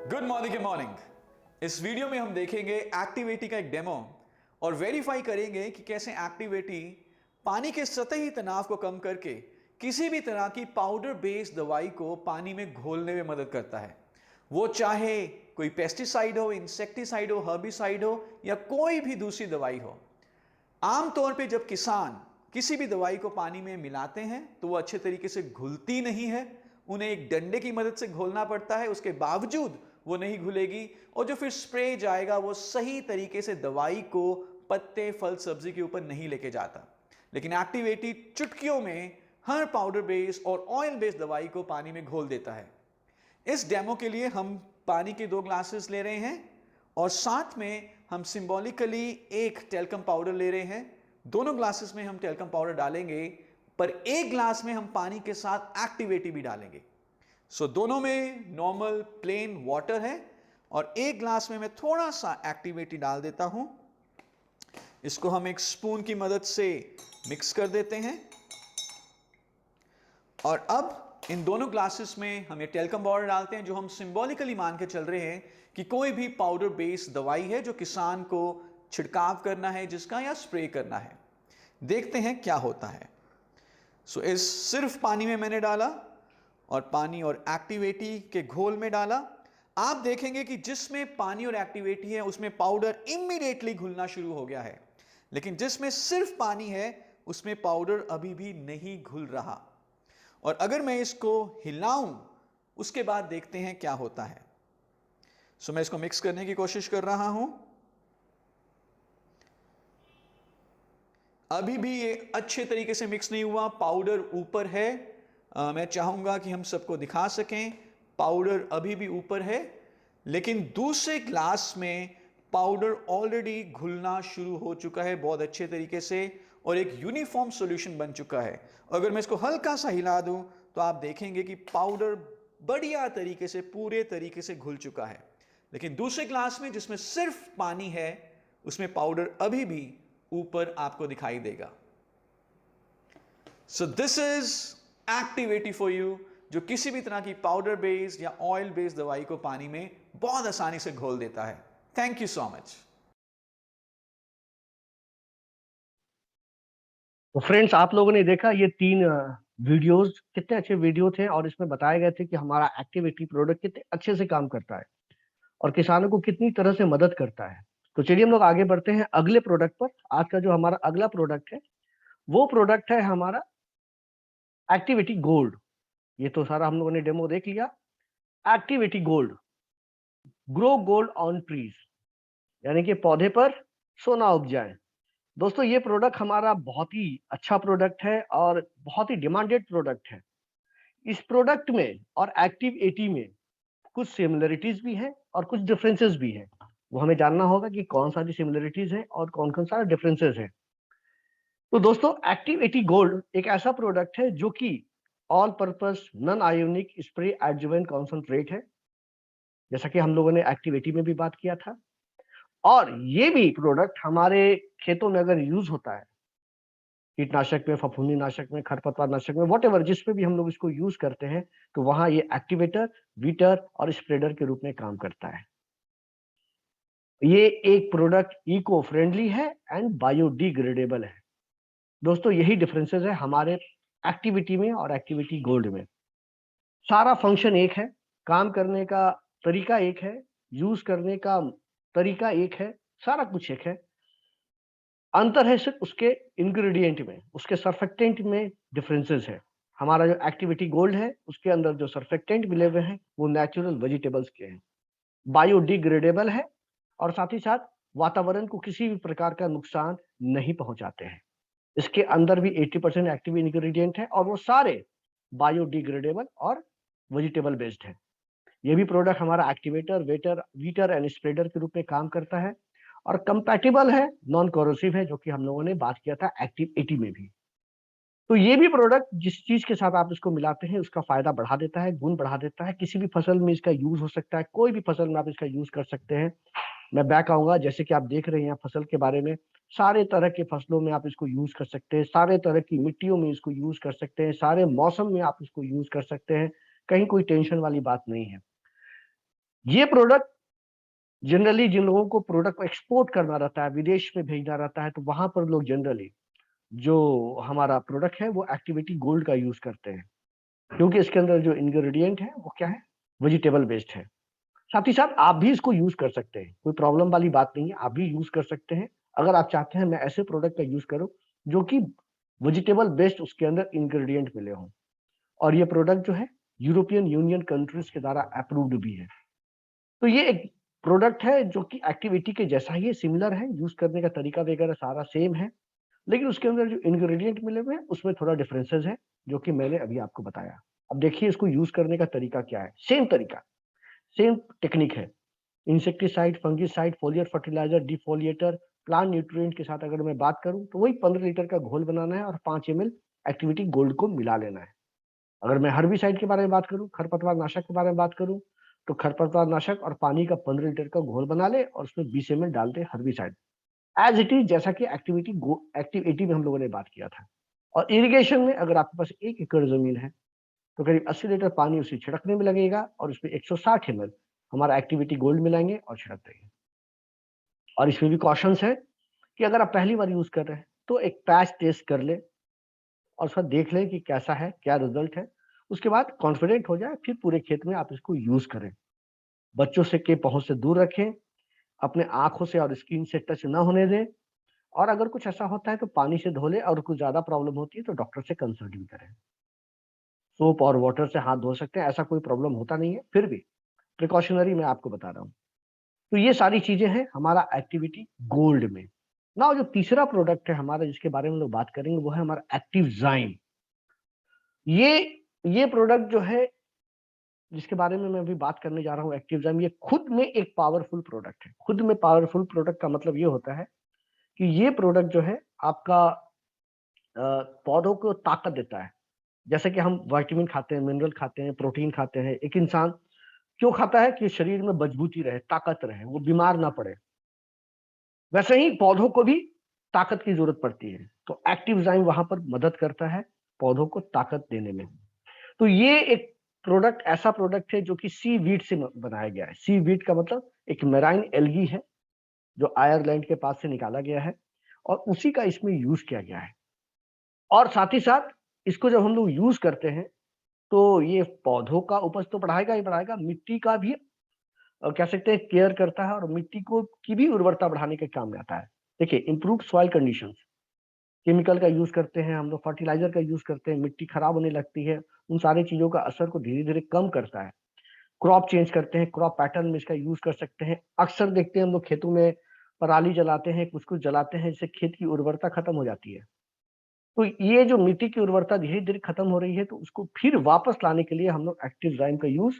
Good morning. Good morning. इस वीडियो में हम देखेंगे एक्टिविटी का एक डेमो और वेरीफाई करेंगे कि कैसे एक्टिविटी पानी के सतही तनाव को कम करके किसी भी तरह की पाउडर बेस्ड दवाई को पानी में घोलने में मदद करता है। वो चाहे कोई पेस्टिसाइड हो, इंसेक्टिसाइड हो, हर्बिसाइड हो या कोई भी दूसरी दवाई हो। आमतौर पे जब किसान किसी भी दवाई को पानी में मिलाते हैं तो वो अच्छे तरीके से घुलती नहीं है, उन्हें एक डंडे की मदद से घोलना पड़ता है, उसके बावजूद वो नहीं घुलेगी और जो फिर स्प्रे जाएगा वो सही तरीके से दवाई को पत्ते, फल, सब्जी के ऊपर नहीं लेके जाता। लेकिन एक्टिविटी चुटकियों में हर पाउडर बेस्ड और ऑयल बेस्ड दवाई को पानी में घोल देता है। इस डेमो के लिए हम पानी के 2 ग्लासेस ले रहे हैं और साथ में हम सिंबॉलिकली एक टेल्कम पाउडर ले रहे हैं। दोनों ग्लासेस में हम टेल्कम पाउडर डालेंगे, पर एक ग्लास में हम पानी के साथ एक्टिविटी भी डालेंगे। सो दोनों में नॉर्मल प्लेन वाटर है और एक ग्लास में मैं थोड़ा सा एक्टिविटी डाल देता हूं। इसको हम एक स्पून की मदद से मिक्स कर देते हैं और अब इन दोनों ग्लासेस में हम ये टेल्कम पाउडर डालते हैं जो हम सिंबॉलिकली मान के चल रहे हैं कि कोई भी पाउडर बेस्ड दवाई है जो किसान को छिड़काव करना है जिसका, या स्प्रे करना है। देखते हैं क्या होता है। सो इस सिर्फ पानी में मैंने डाला और पानी और एक्टिविटी के घोल में डाला। आप देखेंगे कि जिसमें पानी और एक्टिविटी है उसमें पाउडर इमीडिएटली घुलना शुरू हो गया है, लेकिन जिसमें सिर्फ पानी है उसमें पाउडर अभी भी नहीं घुल रहा। और अगर मैं इसको हिलाऊं उसके बाद देखते हैं क्या होता है। सो मैं इसको मिक्स करने की कोशिश कर रहा हूं। अभी भी ये अच्छे तरीके से मिक्स नहीं हुआ, पाउडर ऊपर है। मैं चाहूंगा कि हम सबको दिखा सकें, पाउडर अभी भी ऊपर है, लेकिन दूसरे ग्लास में पाउडर ऑलरेडी घुलना शुरू हो चुका है बहुत अच्छे तरीके से और एक यूनिफॉर्म सॉल्यूशन बन चुका है। अगर मैं इसको हल्का सा हिला दूं तो आप देखेंगे कि पाउडर बढ़िया तरीके से, पूरे तरीके से घुल चुका है। लेकिन दूसरे ग्लास में जिसमें सिर्फ पानी है उसमें पाउडर अभी भी ऊपर आपको दिखाई देगा। सो this is activity for you, जो किसी भी तरह की पाउडर बेस्ड या ऑयल बेस्ड दवाई को पानी में बहुत आसानी से घोल देता है। Thank you so much. तो फ्रेंड्स, आप लोगों ने देखा ये 3 वीडियोस, कितने अच्छे वीडियो थे और इसमें बताए गए थे कि हमारा एक्टिविटी प्रोडक्ट कितने अच्छे से काम करता है और किसानों को कितनी तरह से मदद करता है। तो चलिए हम लोग आगे बढ़ते हैं अगले प्रोडक्ट पर। आज का जो हमारा अगला प्रोडक्ट है वो प्रोडक्ट है हमारा एक्टिविटी गोल्ड। ये तो सारा हम लोगों ने डेमो देख लिया। Activity gold, grow gold on trees, यानी कि पौधे पर सोना उपजाए। दोस्तों, ये प्रोडक्ट हमारा बहुत ही अच्छा प्रोडक्ट है और बहुत ही डिमांडेड प्रोडक्ट है। इस प्रोडक्ट में और एक्टिव 80 में कुछ सिमिलरिटीज भी हैं और कुछ डिफरेंसेस भी हैं। वो हमें जानना होगा कि कौन सा सिमिलरिटीज है और कौन कौन सा डिफरेंसेस है। तो दोस्तों, एक्टिव 80 गोल्ड एक ऐसा प्रोडक्ट है जो कि all purpose non ionic spray adjuvant concentrate है, जैसा कि हम लोगों ने एक्टिव 80 में भी बात किया था। और ये भी प्रोडक्ट हमारे खेतों में अगर यूज होता है, कीटनाशक में, फफूंदी नाशक में, खरपतवार नाशक में, वॉट एवर जिस पे भी हम लोग इसको यूज करते हैं, तो वहां ये एक्टिवेटर, वीटर और स्प्रेडर के रूप में काम करता है। ये एक प्रोडक्ट इको फ्रेंडली है एंड बायोडिग्रेडेबल है। दोस्तों, यही डिफरेंसेस है हमारे एक्टिविटी में और एक्टिविटी गोल्ड में। सारा फंक्शन एक है, काम करने का तरीका एक है, यूज करने का तरीका एक है, सारा कुछ एक है। अंतर है सिर्फ उसके इंग्रेडिएंट में, उसके सर्फेक्टेंट में डिफरेंसेस है। हमारा जो एक्टिविटी गोल्ड है उसके अंदर जो सर्फेक्टेंट मिले हुए हैं वो नेचुरल वेजिटेबल्स के हैं, बायोडिग्रेडेबल है और साथ ही साथ वातावरण को किसी भी प्रकार का नुकसान नहीं पहुंचाते हैं। इसके अंदर भी 80% एक्टिव इंग्रेडिएंट है और वो सारे बायोडिग्रेडेबल और वेजिटेबल बेस्ड है। ये भी प्रोडक्ट हमारा एक्टिवेटर, वेटर, वीटर एंड स्प्रेडर के रूप में काम करता है और कंपैटिबल है, नॉन कोरोसिव है, जो कि हम लोगों ने बात किया था एक्टिव 80 में भी। तो ये भी प्रोडक्ट जिस चीज के साथ आप इसको मिलाते हैं उसका फायदा बढ़ा देता है, गुण बढ़ा देता है। किसी भी फसल में इसका यूज हो सकता है, कोई भी फसल में आप इसका यूज कर सकते हैं। मैं बैक आऊंगा, जैसे कि आप देख रहे हैं फसल के बारे में, सारे तरह के फसलों में आप इसको यूज कर सकते हैं, सारे तरह की मिट्टियों में इसको यूज कर सकते हैं, सारे मौसम में आप इसको यूज कर सकते हैं। कहीं कोई टेंशन वाली बात नहीं है। ये प्रोडक्ट जनरली जिन लोगों को प्रोडक्ट को एक्सपोर्ट करना रहता है, विदेश में भेजना रहता है, तो वहां पर लोग जनरली जो हमारा प्रोडक्ट है वो एक्टिविटी गोल्ड का यूज करते हैं, क्योंकि इसके अंदर जो इंग्रेडिएंट है वो क्या है, वेजिटेबल बेस्ड है। साथ ही साथ आप भी इसको यूज कर सकते हैं, कोई प्रॉब्लम वाली बात नहीं है, आप भी यूज कर सकते हैं। अगर आप चाहते हैं मैं ऐसे प्रोडक्ट का यूज करूं जो कि वेजिटेबल बेस्ड उसके अंदर इंग्रेडिएंट मिले हों, और ये प्रोडक्ट जो है यूरोपियन यूनियन कंट्रीज के द्वारा अप्रूव्ड भी है। तो ये एक प्रोडक्ट है जो कि एक्टिविटी के जैसा ही सिमिलर है, यूज करने का तरीका वगैरह सारा सेम है, लेकिन उसके अंदर जो इंग्रेडिएंट मिले हुए हैं उसमें थोड़ा डिफरेंसेस है, जो कि मैंने अभी आपको बताया। अब देखिए इसको यूज करने का तरीका क्या है। सेम तरीका, सेम टेक्निक है। Insecticide, fungicide, foliar fertiliser, defoliator, plant nutrient के साथ अगर मैं बात करूं तो वही 15 लीटर का घोल बनाना है और 5 ml एक्टिविटी गोल्ड को मिला लेना है। अगर मैं हर्बिसाइड के बारे में बात करूं, खरपतवार नाशक के बारे में बात करूं, तो खरपतवार नाशक और पानी का 15 लीटर का घोल बना ले और उसमें 20 ml डाल दे हर्बिसाइड, एज इट इज, जैसा कि एक्टिविटी में हम लोगों ने बात किया था। और इरिगेशन में अगर आपके पास 1 एकड़ जमीन है तो करीब 80 लीटर पानी उसे छिड़कने में लगेगा और उसमें 160 ml हमारा एक्टिविटी गोल्ड मिलाएंगे और छिड़क देंगे। और इसमें भी कॉशंस है कि अगर आप पहली बार यूज कर रहे हैं तो एक पैच टेस्ट कर ले और उसका देख लें कि कैसा है, क्या रिजल्ट है। उसके बाद कॉन्फिडेंट हो जाए, फिर पूरे खेत में आप इसको यूज करें। बच्चों से के पहुंच से दूर रखें, अपने आंखों से और स्किन से टच ना होने दें, और अगर कुछ ऐसा होता है तो पानी से धो ले, और कुछ ज्यादा प्रॉब्लम होती है तो डॉक्टर से कंसल्ट भी करें। सोप और वाटर से हाथ धो सकते हैं, ऐसा कोई प्रॉब्लम होता नहीं है, फिर भी प्रिकॉशनरी मैं आपको बता रहा हूँ। तो ये सारी चीजें हैं हमारा एक्टिविटी गोल्ड में। ना, जो तीसरा प्रोडक्ट है हमारा जिसके बारे में लोग बात करेंगे वो है हमारा एक्टिव जाइम। ये ये प्रोडक्ट जो है जिसके बारे में मैं अभी बात करने जा रहा हूँ, एक्टिव जाइम, ये खुद में एक पावरफुल प्रोडक्ट है। खुद में पावरफुल प्रोडक्ट का मतलब ये होता है कि ये प्रोडक्ट जो है आपका पौधों को ताकत देता है। जैसे कि हम विटामिन खाते हैं, मिनरल खाते हैं, प्रोटीन खाते हैं, एक इंसान क्यों खाता है कि शरीर में मजबूती रहे, ताकत रहे, वो बीमार ना पड़े। वैसे ही पौधों को भी ताकत की जरूरत पड़ती है, तो एक्टिव जाइम वहां पर मदद करता है पौधों को ताकत देने में। तो ये एक प्रोडक्ट ऐसा प्रोडक्ट है जो कि सी वीट से बनाया गया है। सी वीट का मतलब एक मेराइन एल्गी है जो आयरलैंड के पास से निकाला गया है और उसी का इसमें यूज किया गया है। और साथ ही साथ इसको जब हम लोग यूज करते हैं तो ये पौधों का उपज तो बढ़ाएगा ही बढ़ाएगा, मिट्टी का भी कह सकते हैं केयर करता है और मिट्टी को की भी उर्वरता बढ़ाने के काम में आता है। देखिए, इम्प्रूव सॉइल कंडीशंस, केमिकल का यूज करते हैं हम लोग, फर्टिलाइजर का यूज करते हैं, मिट्टी खराब होने लगती है, उन सारी चीजों का असर को धीरे धीरे कम करता है। क्रॉप चेंज करते हैं, क्रॉप पैटर्न में इसका यूज कर सकते हैं। अक्सर देखते हैं हम लोग खेतों में पराली जलाते हैं, कुछ कुछ जलाते हैं, जिससे खेत की उर्वरता खत्म हो जाती है। तो ये जो मिट्टी की उर्वरता धीरे धीरे खत्म हो रही है, तो उसको फिर वापस लाने के लिए हम लोग एक्टिव जाइम का यूज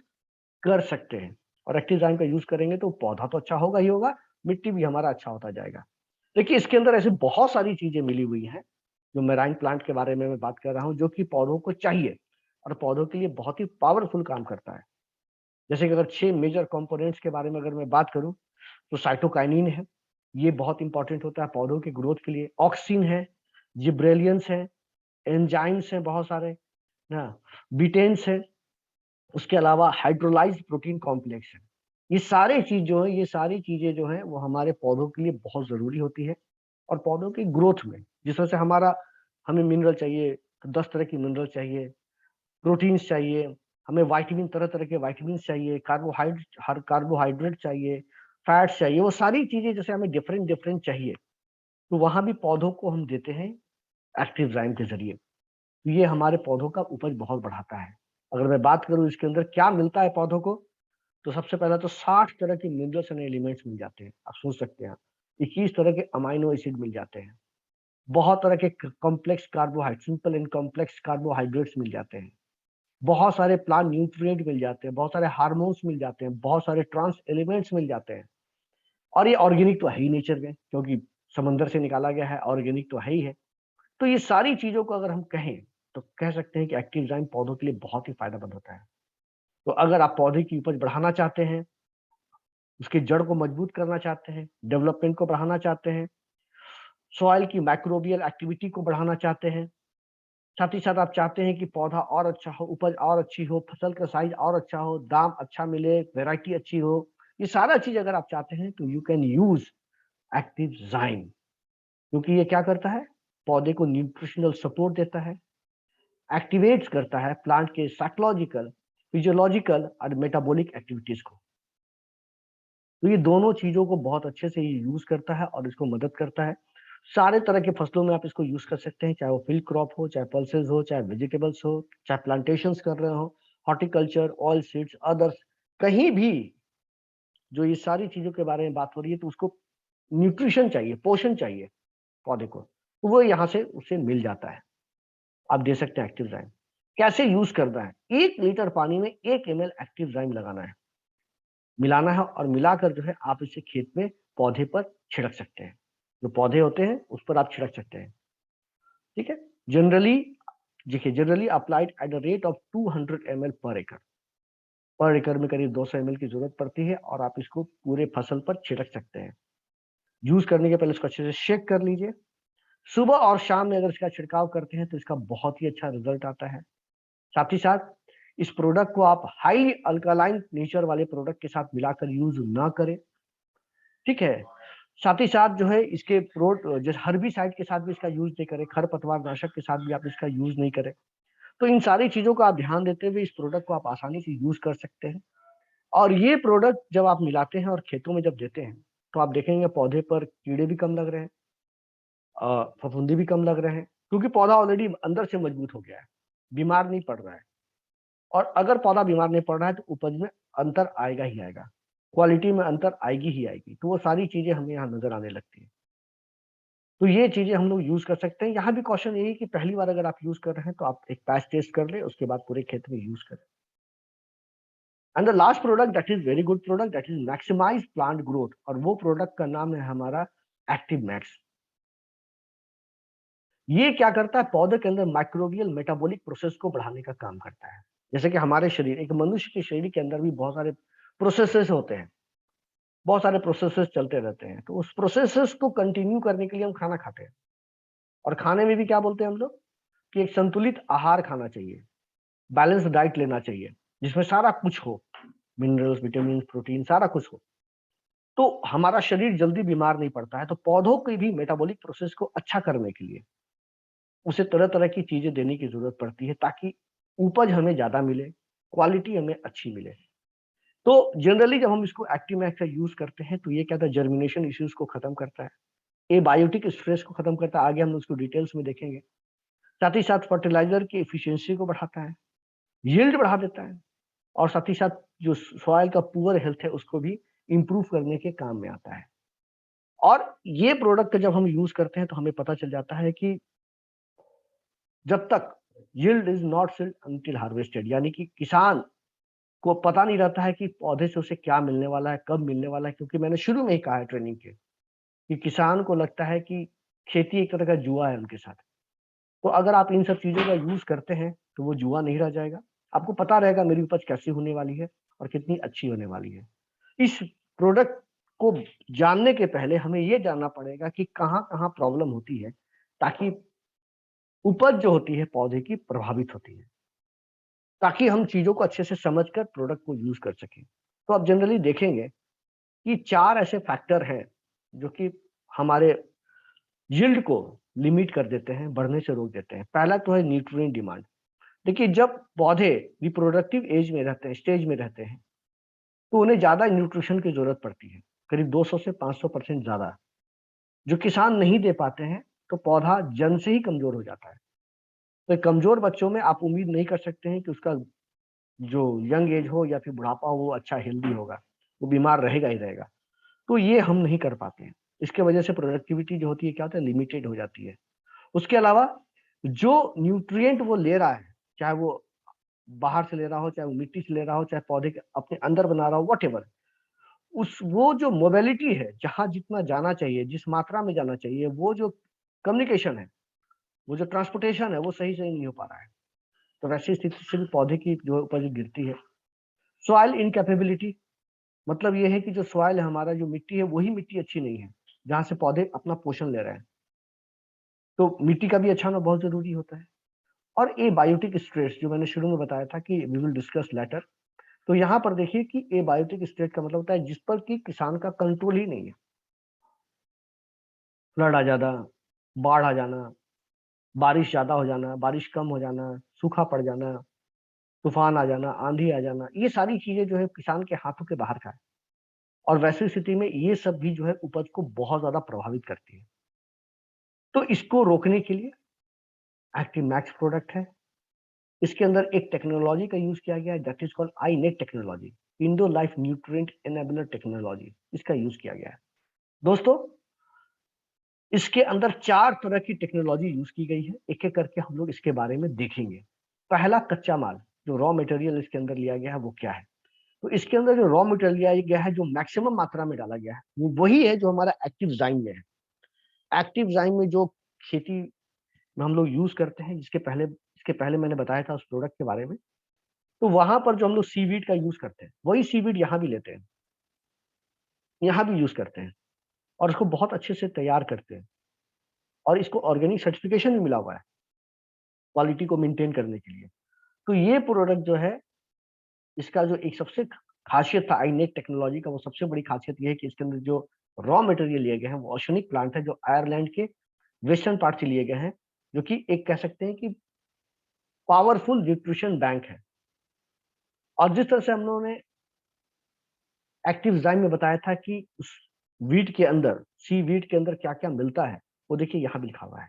कर सकते हैं। और एक्टिव जाइम का यूज करेंगे तो पौधा तो अच्छा होगा ही होगा, मिट्टी भी हमारा अच्छा होता जाएगा। देखिए, इसके अंदर ऐसी बहुत सारी चीजें मिली हुई हैं, जो मेराइन प्लांट के बारे में मैं बात कर रहा हूँ, जो कि पौधों को चाहिए और पौधों के लिए बहुत ही पावरफुल काम करता है। जैसे कि अगर 6 मेजर कंपोनेंट्स के बारे में अगर मैं बात करूं, तो साइटोकाइनिन है, ये बहुत इंपॉर्टेंट होता है पौधों के ग्रोथ के लिए। ऑक्सिन है, जिब्रेलियंस है, एंजाइम्स हैं बहुत सारे ना, बिटेन्स है, उसके अलावा हाइड्रोलाइज्ड प्रोटीन कॉम्प्लेक्स है। ये सारी चीज जो है, ये सारी चीजें जो है वो हमारे पौधों के लिए बहुत जरूरी होती है। और पौधों की ग्रोथ में जिस तरह से हमारा हमें मिनरल चाहिए तो 10 तरह की मिनरल चाहिए, प्रोटीन्स चाहिए, हमें विटामिन, तरह तरह के विटामिन चाहिए, कार्बोहाइड्रेट चाहिए, फैट्स चाहिए, वो सारी चीजें जैसे हमें डिफरेंट डिफरेंट चाहिए, तो वहां भी पौधों को हम देते हैं एक्टिव जाइम के जरिए। तो ये हमारे पौधों का उपज बहुत बढ़ाता है। अगर मैं बात करूँ इसके अंदर क्या मिलता है पौधों को, तो सबसे पहले तो 60 तरह के मिनरल्स एंड एलिमेंट्स मिल जाते हैं। आप सोच सकते हैं, 21 तरह के अमाइनो एसिड मिल जाते हैं। बहुत तरह के complex carbohydrate, simple and complex carbohydrates मिल जाते हैं। बहुत सारे प्लांट न्यूट्रिएंट मिल जाते हैं, बहुत सारे हार्मोन्स मिल जाते हैं, बहुत सारे ट्रांस एलिमेंट्स मिल जाते हैं। और ये ऑर्गेनिक तो है ही नेचर में, क्योंकि समंदर से निकाला गया है, ऑर्गेनिक तो है ही है। तो ये सारी चीज़ों को अगर हम कहें, तो कह सकते हैं कि एक्टिव एंजाइम पौधों के लिए बहुत ही फ़ायदेमंद होता है। तो अगर आप पौधे की उपज बढ़ाना चाहते हैं, उसकी जड़ को मजबूत करना चाहते हैं, डेवलपमेंट को बढ़ाना चाहते हैं, सॉइल की माइक्रोबियल एक्टिविटी को बढ़ाना चाहते हैं, साथ ही साथ आप चाहते हैं कि पौधा और अच्छा हो, उपज और अच्छी हो, फसल का साइज़ और अच्छा हो, दाम अच्छा मिले, वैरायटी अच्छी हो, ये सारा चीज़ अगर आप चाहते हैं, तो you can use active enzyme. क्योंकि ये क्या करता है? पौधे को न्यूट्रिशनल सपोर्ट देता है, एक्टिवेट्स करता है प्लांट के साइकोलॉजिकल, फिजियोलॉजिकल और मेटाबॉलिक एक्टिविटीज़ को। तो ये दोनों चीज़ों को बहुत अच्छे से ये यूज़ करता है और इसको मदद करता है। सारे तरह के फसलों में आप इसको यूज़ कर सकते हैं, चाहे वो फील्ड क्रॉप हो, चाहे पल्सेस हो, चाहे वेजिटेबल्स हो, चाहे प्लांटेशंस कर रहे हो, हॉर्टिकल्चर, ऑयल सीड्स, अदर्स, कहीं भी जो ये सारी चीज़ों के बारे में बात हो रही है, तो उसको न्यूट्रिशन चाहिए, पोषण चाहिए पौधे को, तो वो यहाँ से उसे मिल जाता है। आप दे सकते हैं एक्टिव एंजाइम। कैसे यूज़ करना है? 1 लीटर पानी में 1 एमएल एक्टिव एंजाइम लगाना है, मिलाना है और मिलाकर जो है आप इसे खेत में पौधे पर छिड़क सकते हैं। जो पौधे होते हैं उस पर आप छिड़क सकते हैं, ठीक है? जनरली देखिए, generally applied at the rate of 200 ML पर एकड़। पर एकड़ में करीब 200 एमएल की ज़रूरत पड़ती है और आप इसको पूरे फसल पर छिड़क सकते हैं। यूज़ करने के पहले इसको अच्छे से शेक कर लीजिए। सुबह और शाम में अगर इसका छिड़काव करते हैं तो इसका बहुत ही अच्छा रिज़ल्ट आता है। साथ ही साथ इस प्रोडक्ट को आप हाई अल्कालाइन नेचर वाले प्रोडक्ट के साथ मिलाकर यूज़ ना करें, ठीक है? साथ ही साथ जो है इसके जैसे हर्बिसाइड के साथ भी इसका यूज़ नहीं करें, खरपतवार नाशक के साथ भी आप इसका यूज़ नहीं करें। तो इन सारी चीज़ों का आप ध्यान देते हुए इस प्रोडक्ट को आप आसानी से यूज़ कर सकते हैं। और ये प्रोडक्ट जब आप मिलाते हैं और खेतों में जब देते हैं, तो आप देखेंगे पौधे पर कीड़े भी कम लग रहे हैं, फफूंदी भी कम लग रहे हैं, क्योंकि पौधा ऑलरेडी अंदर से मजबूत हो गया है, बीमार नहीं पड़ रहा है। और अगर पौधा बीमार नहीं पड़ रहा है तो उपज में अंतर आएगा ही आएगा, क्वालिटी में अंतर आएगी ही आएगी। तो वो सारी चीज़ें हमें यहाँ नज़र आने लगती हैं। तो ये चीज़ें हम लोग यूज़ कर सकते हैं। यहाँ भी कॉशन यही है कि पहली बार अगर आप यूज़ कर रहे हैं तो आप एक पैच टेस्ट कर लें, उसके बाद पूरे खेत में यूज़ करें। And the last product that is very good product that is maximise plant growth, और वो प्रोडक्ट का नाम है हमारा एक्टिव मैक्स। ये क्या करता है? पौधे के अंदर माइक्रोबियल मेटाबॉलिक प्रोसेस को बढ़ाने का काम करता है। जैसे कि हमारे शरीर, एक मनुष्य के शरीर के अंदर भी बहुत सारे प्रोसेसेस होते हैं, बहुत सारे प्रोसेसेस चलते रहते हैं। तो उस प्रोसेसेस को कंटिन्यू करने के लिए हम खाना खाते हैं, और खाने में भी क्या बोलते हैं हम लोग कि एक संतुलित आहार खाना चाहिए, बैलेंस डाइट लेना चाहिए, जिसमें सारा कुछ हो, मिनरल्स, विटामिन, प्रोटीन, सारा कुछ हो। तो हमारा शरीर जल्दी बीमार नहीं पड़ता है। तो पौधों की भी मेटाबॉलिक प्रोसेस को अच्छा करने के लिए उसे तरह-तरह की चीज़ें देने की ज़रूरत पड़ती है, ताकि उपज हमें ज़्यादा मिले, क्वालिटी हमें अच्छी मिले। तो जनरली जब हम इसको एक्टिवमैक्स का यूज़ करते हैं, तो ये क्या होता है, जर्मिनेशन इश्यूज़ को खत्म करता है, एबायोटिक स्ट्रेस को खत्म करता है, आगे हम उसको डिटेल्स में देखेंगे। साथ ही साथ फर्टिलाइज़र की एफिशिएंसी को बढ़ाता है, यील्ड बढ़ा देता है, और साथ ही साथ जो सॉइल का पुअर हेल्थ है, उसको भी इम्प्रूव करने के काम में आता है। और ये प्रोडक्ट जब हम यूज़ करते हैं, तो हमें पता चल जाता है कि जब तक yield is not sailed until harvested, यानी कि किसान को पता नहीं रहता है कि पौधे से उसे क्या मिलने वाला है, कब मिलने वाला है, क्योंकि मैंने शुरू में ही कहा है ट्रेनिंग के, कि किसान को लगता है कि खेती एक तरह का जुआ है उनके साथ। तो अगर आप इन सब चीज़ों का यूज़ करते हैं, तो वो जुआ नहीं रह जाएगा। आपको पता रहेगा मेरी उपज कैसी होने वाली है और कितनी अच्छी होने वाली है। इस प्रोडक्ट को जानने के पहले हमें ये जानना पड़ेगा कि कहाँ-कहाँ प्रॉब्लम होती है, ताकि उपज जो होती है पौधे की प्रभावित होती है, ताकि हम चीज़ों को अच्छे से समझकर प्रोडक्ट को यूज़ कर सकें। तो आप जनरली देखेंगे कि 4 ऐसे फैक्टर हैं, जो कि हमारे यील्ड को लिमिट कर देते हैं, बढ़ने से रोक देते हैं। पहला तो है न्यूट्रिएंट डिमांड। देखिए, जब पौधे रिप्रोडक्टिव एज में रहते हैं, स्टेज में रहते हैं, तो उन्हें ज़्यादा न्यूट्रिशन की ज़रूरत पड़ती है, करीब 200 से 500% ज़्यादा, जो किसान नहीं दे पाते हैं, तो पौधा जन्म से ही कमज़ोर हो जाता है। तो कमजोर बच्चों में आप उम्मीद नहीं कर सकते हैं कि उसका जो यंग एज हो या फिर बुढ़ापा हो वो अच्छा हेल्दी होगा, वो बीमार रहेगा ही रहेगा। तो ये हम नहीं कर पाते हैं। इसके वजह से प्रोडक्टिविटी जो होती है क्या होता है, लिमिटेड हो जाती है। उसके अलावा जो न्यूट्रिएंट वो ले रहा है, चाहे वो बाहर से ले रहा हो, चाहे वो मिट्टी से ले रहा हो, चाहे पौधे के अपने अंदर बना रहा हो, व्हाटएवर, उस वो जो मोबिलिटी है, जहाँ जितना जाना चाहिए, जिस मात्रा में जाना चाहिए, वो जो कम्युनिकेशन है, वो जो ट्रांसपोर्टेशन है, वो सही-सही नहीं हो पा रहा है। तो वैसी स्थिति से भी पौधे की जो उपज गिरती है। सॉइल इनकैपेबिलिटी, मतलब ये है कि जो सॉइल है हमारा, जो मिट्टी है, वही मिट्टी अच्छी नहीं है, जहाँ से पौधे अपना पोषण ले रहे हैं। तो मिट्टी का भी अच्छा होना बहुत ज़रूरी होता है। और एबायोटिक स्ट्रेस जो मैंने शुरू में बताया था कि वी विल डिस्कस लेटर। तो यहाँ पर देखिए कि एबायोटिक स्टेट का मतलब होता है जिस पर कि किसान का कंट्रोल ही नहीं है। फ्लड आ जाना, बाढ़ आ जाना, बारिश ज़्यादा हो जाना, बारिश कम हो जाना, सूखा पड़ जाना, तूफान आ जाना, आंधी आ जाना, ये सारी चीज़ें जो है किसान के हाथों के बाहर का है। और वैसी स्थिति में ये सब भी जो है उपज को बहुत ज़्यादा प्रभावित करती है। तो इसको रोकने के लिए एक्टिव मैक्स प्रोडक्ट है। इसके अंदर एक टेक्नोलॉजी का यूज़ किया गया है that is called iNet technology, indo life nutrient enabler technology, इसका यूज़ किया गया है। दोस्तों, इसके अंदर 4 तरह की टेक्नोलॉजी यूज़ की गई है, एक-एक करके हम लोग इसके बारे में देखेंगे। पहला कच्चा माल, जो रॉ मटेरियल इसके अंदर लिया गया है वो क्या है? तो इसके अंदर जो रॉ मटेरियल लिया गया है, जो मैक्सिमम मात्रा में डाला गया है, वो वही है जो हमारा एक्टिव ज़ाइम में है। एक्टिव ज़ाइम में जो खेती में हम लोग यूज़ करते हैं, इसके पहले मैंने बताया था उस प्रोडक्ट के बारे में। तो वहाँ पर जो हम लोग सीवीड का यूज़ करते हैं, वही सीवीड यहाँ भी लेते हैं, यहाँ भी यूज़ करते हैं और उसको बहुत अच्छे से तैयार करते हैं और इसको ऑर्गेनिक सर्टिफ़िकेशन भी मिला हुआ है, क्वालिटी को मेंटेन करने के लिए। तो ये प्रोडक्ट जो है, इसका जो एक सबसे ख़ासियत था आईनेक टेक्नोलॉजी का, वो सबसे बड़ी ख़ासियत ये है कि इसके अंदर जो रॉ मटेरियल लिए गए हैं, वो ओशनिक प्लांट है, जो आयरलैंड के वेस्टर्न पार्ट से लिए गए हैं, जो कि एक कह सकते हैं कि पावरफुल न्यूट्रिशन बैंक है। और जिस तरह से हम लोगों ने एक्टिव डिज़ाइन में बताया था कि उस वीट के अंदर, सी वीट के अंदर क्या-क्या मिलता है, वो देखिए यहाँ भी लिखा हुआ है।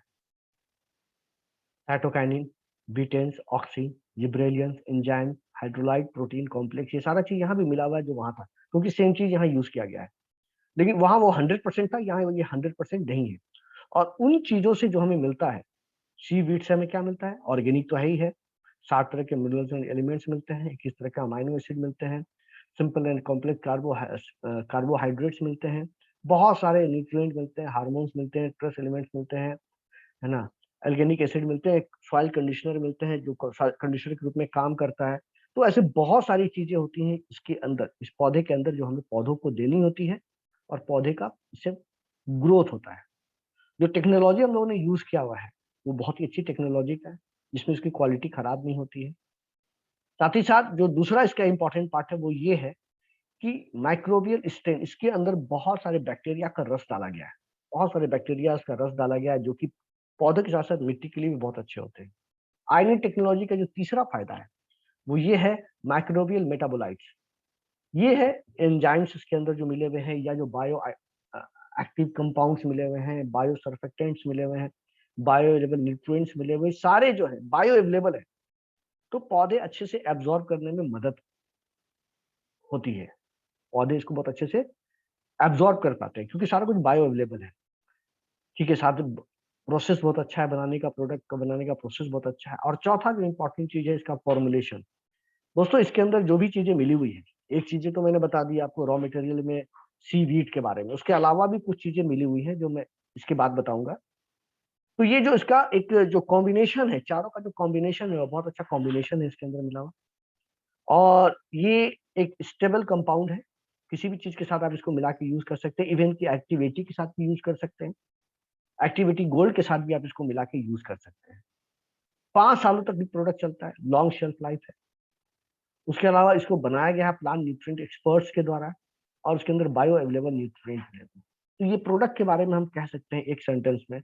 Cytokinin, betaines, auxin, gibberellins, enzyme, hydrolyte, protein complex, ये सारा चीज़ यहाँ भी मिला हुआ है जो वहाँ था, क्योंकि सेम चीज़ यहाँ यूज़ किया गया है। लेकिन वहाँ वो 100% था, यहाँ ये 100% नहीं है। और उन चीज़ों से जो हमें मिलता है, सी वीट से हमें क्या मिलता है? ऑर्गेनिक तो है ही है, 60 तरह के मिनरल्स एंड एलिमेंट्स मिलते हैं, 21 तरह के अमाइनो एसिड मिलते हैं, सिंपल एंड कॉम्प्लेक्स कार्बोहाइड्रेट्स मिलते हैं, बहुत सारे न्यूट्रिएंट मिलते हैं, हार्मोन्स मिलते हैं, ट्रेस एलिमेंट्स मिलते हैं, है ना? ऑर्गेनिक एसिड मिलते हैं, सॉइल कंडीशनर मिलते हैं जो कंडीशनर के रूप में काम करता है। तो ऐसे बहुत सारी चीज़ें होती हैं इसके अंदर, इस पौधे के अंदर जो हमें पौधों को देनी होती है और पौधे का इससे ग्रोथ होता है। जो टेक्नोलॉजी हम लोगों ने यूज़ किया हुआ है, वो बहुत ही अच्छी टेक्नोलॉजी का है, जिसमें उसकी क्वालिटी खराब नहीं होती है। साथ ही साथ जो दूसरा इसका इम्पोर्टेंट पार्ट है, वो ये है कि माइक्रोबियल स्ट्रेन, इसके अंदर बहुत सारे बैक्टीरिया का रस डाला गया है। बहुत सारे बैक्टीरियाज़ का रस डाला गया है, जो कि पौधे के साथ-साथ मिट्टी के लिए भी बहुत अच्छे होते हैं। आयनिक टेक्नोलॉजी का जो तीसरा फ़ायदा है, वो ये है माइक्रोबियल मेटाबोलाइट्स। ये है एंजाइम्स इसके अंदर जो मिले हुए हैं या जो एक्टिव कंपाउंड्स मिले हुए हैं, बायो सर्फेक्टेंट्स मिले हुए हैं, बायो अवेलेबल न्यूट्रिएंट्स मिले हुए हैं, सारे जो हैं बायो अवेलेबल है। तो पौधे अच्छे से एब्ज़ॉर्ब करने में मदद होती है। पौधे इसको बहुत अच्छे से एब्ज़ॉर्ब कर पाते हैं क्योंकि सारा कुछ बायो अवेलेबल है। ठीक है, साथ में प्रोसेस बहुत अच्छा है बनाने का, प्रोडक्ट का बनाने का प्रोसेस बहुत अच्छा है। और चौथा जो इम्पोर्टेंट चीज़ है इसका फॉर्मुलेशन। दोस्तों, इसके अंदर जो भी चीज़ें मिली हुई हैं, एक चीज़ें तो मैंने बता दी आपको रॉ मटेरियल में सी वीट के बारे में, उसके अलावा भी कुछ चीज़ें मिली हुई हैं जो मैं इसके बाद बताऊँगा। तो ये जो इसका एक जो कॉम्बिनेशन है, चारों का जो कॉम्बिनेशन है वो बहुत अच्छा कॉम्बिनेशन है इसके अंदर मिला हुआ। और ये एक स्टेबल कंपाउंड है, किसी भी चीज़ के साथ आप इसको मिला के यूज़ कर सकते हैं, इवन कि एक्टिविटी के साथ भी यूज़ कर सकते हैं। एक्टिविटी गोल्ड के साथ भी आप इसको मिला के यूज़ कर सकते हैं। 5 सालों तक भी प्रोडक्ट चलता है, लॉन्ग शेल्फ लाइफ है। उसके अलावा इसको बनाया गया है प्लांट न्यूट्रिएंट एक्सपर्ट्स के द्वारा और उसके अंदर बायो अवेलेबल न्यूट्रिएंट मिले हैं। तो ये प्रोडक्ट के बारे में हम कह सकते हैं एक सेंटेंस में,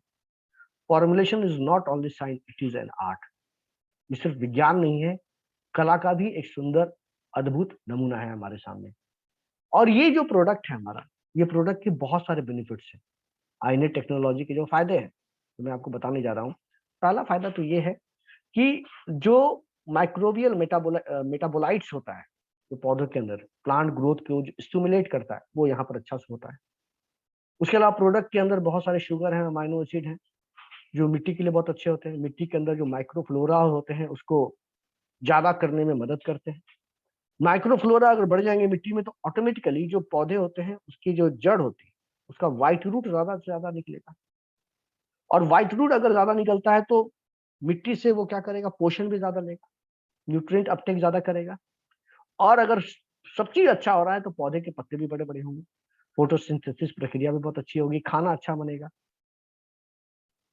formulation is not only science, it is an art. ये सिर्फ विज्ञान नहीं है, कला का भी एक सुंदर, अद्भुत नमूना है हमारे सामने। और ये जो प्रोडक्ट है हमारा, ये प्रोडक्ट के बहुत सारे बेनिफिट्स हैं। आईनेट टेक्नोलॉजी के जो फ़ायदे हैं, तो मैं आपको बताने जा रहा हूँ। पहला फ़ायदा तो ये है कि जो माइक्रोबियल मेटाबोलाइट्स होता है, जो पौधों के अंदर प्लांट ग्रोथ को जो स्टिमुलेट करता है, वो यहाँ पर अच्छा से होता है। उसके अलावा प्रोडक्ट के अंदर बहुत सारे शुगर हैं, अमाइनो एसिड हैं, जो मिट्टी के लिए बहुत अच्छे होते हैं। मिट्टी के अंदर जो माइक्रोफ्लोरा होते हैं, उसको ज़्यादा करने में मदद करते हैं। माइक्रोफ्लोरा अगर बढ़ जाएँगे मिट्टी में, तो ऑटोमेटिकली जो पौधे होते हैं, उसकी जो जड़ होती है, उसका व्हाइट रूट ज़्यादा से ज़्यादा निकलेगा। और व्हाइट रूट अगर ज़्यादा निकलता है, तो मिट्टी से वो क्या करेगा, पोषण भी ज़्यादा लेगा, न्यूट्रिएंट अपटेक ज़्यादा करेगा। और अगर सब चीज़ अच्छा हो रहा है, तो पौधे के पत्ते भी बड़े-बड़े होंगे, फोटोसिंथेसिस प्रक्रिया भी बहुत अच्छी होगी, खाना अच्छा बनेगा।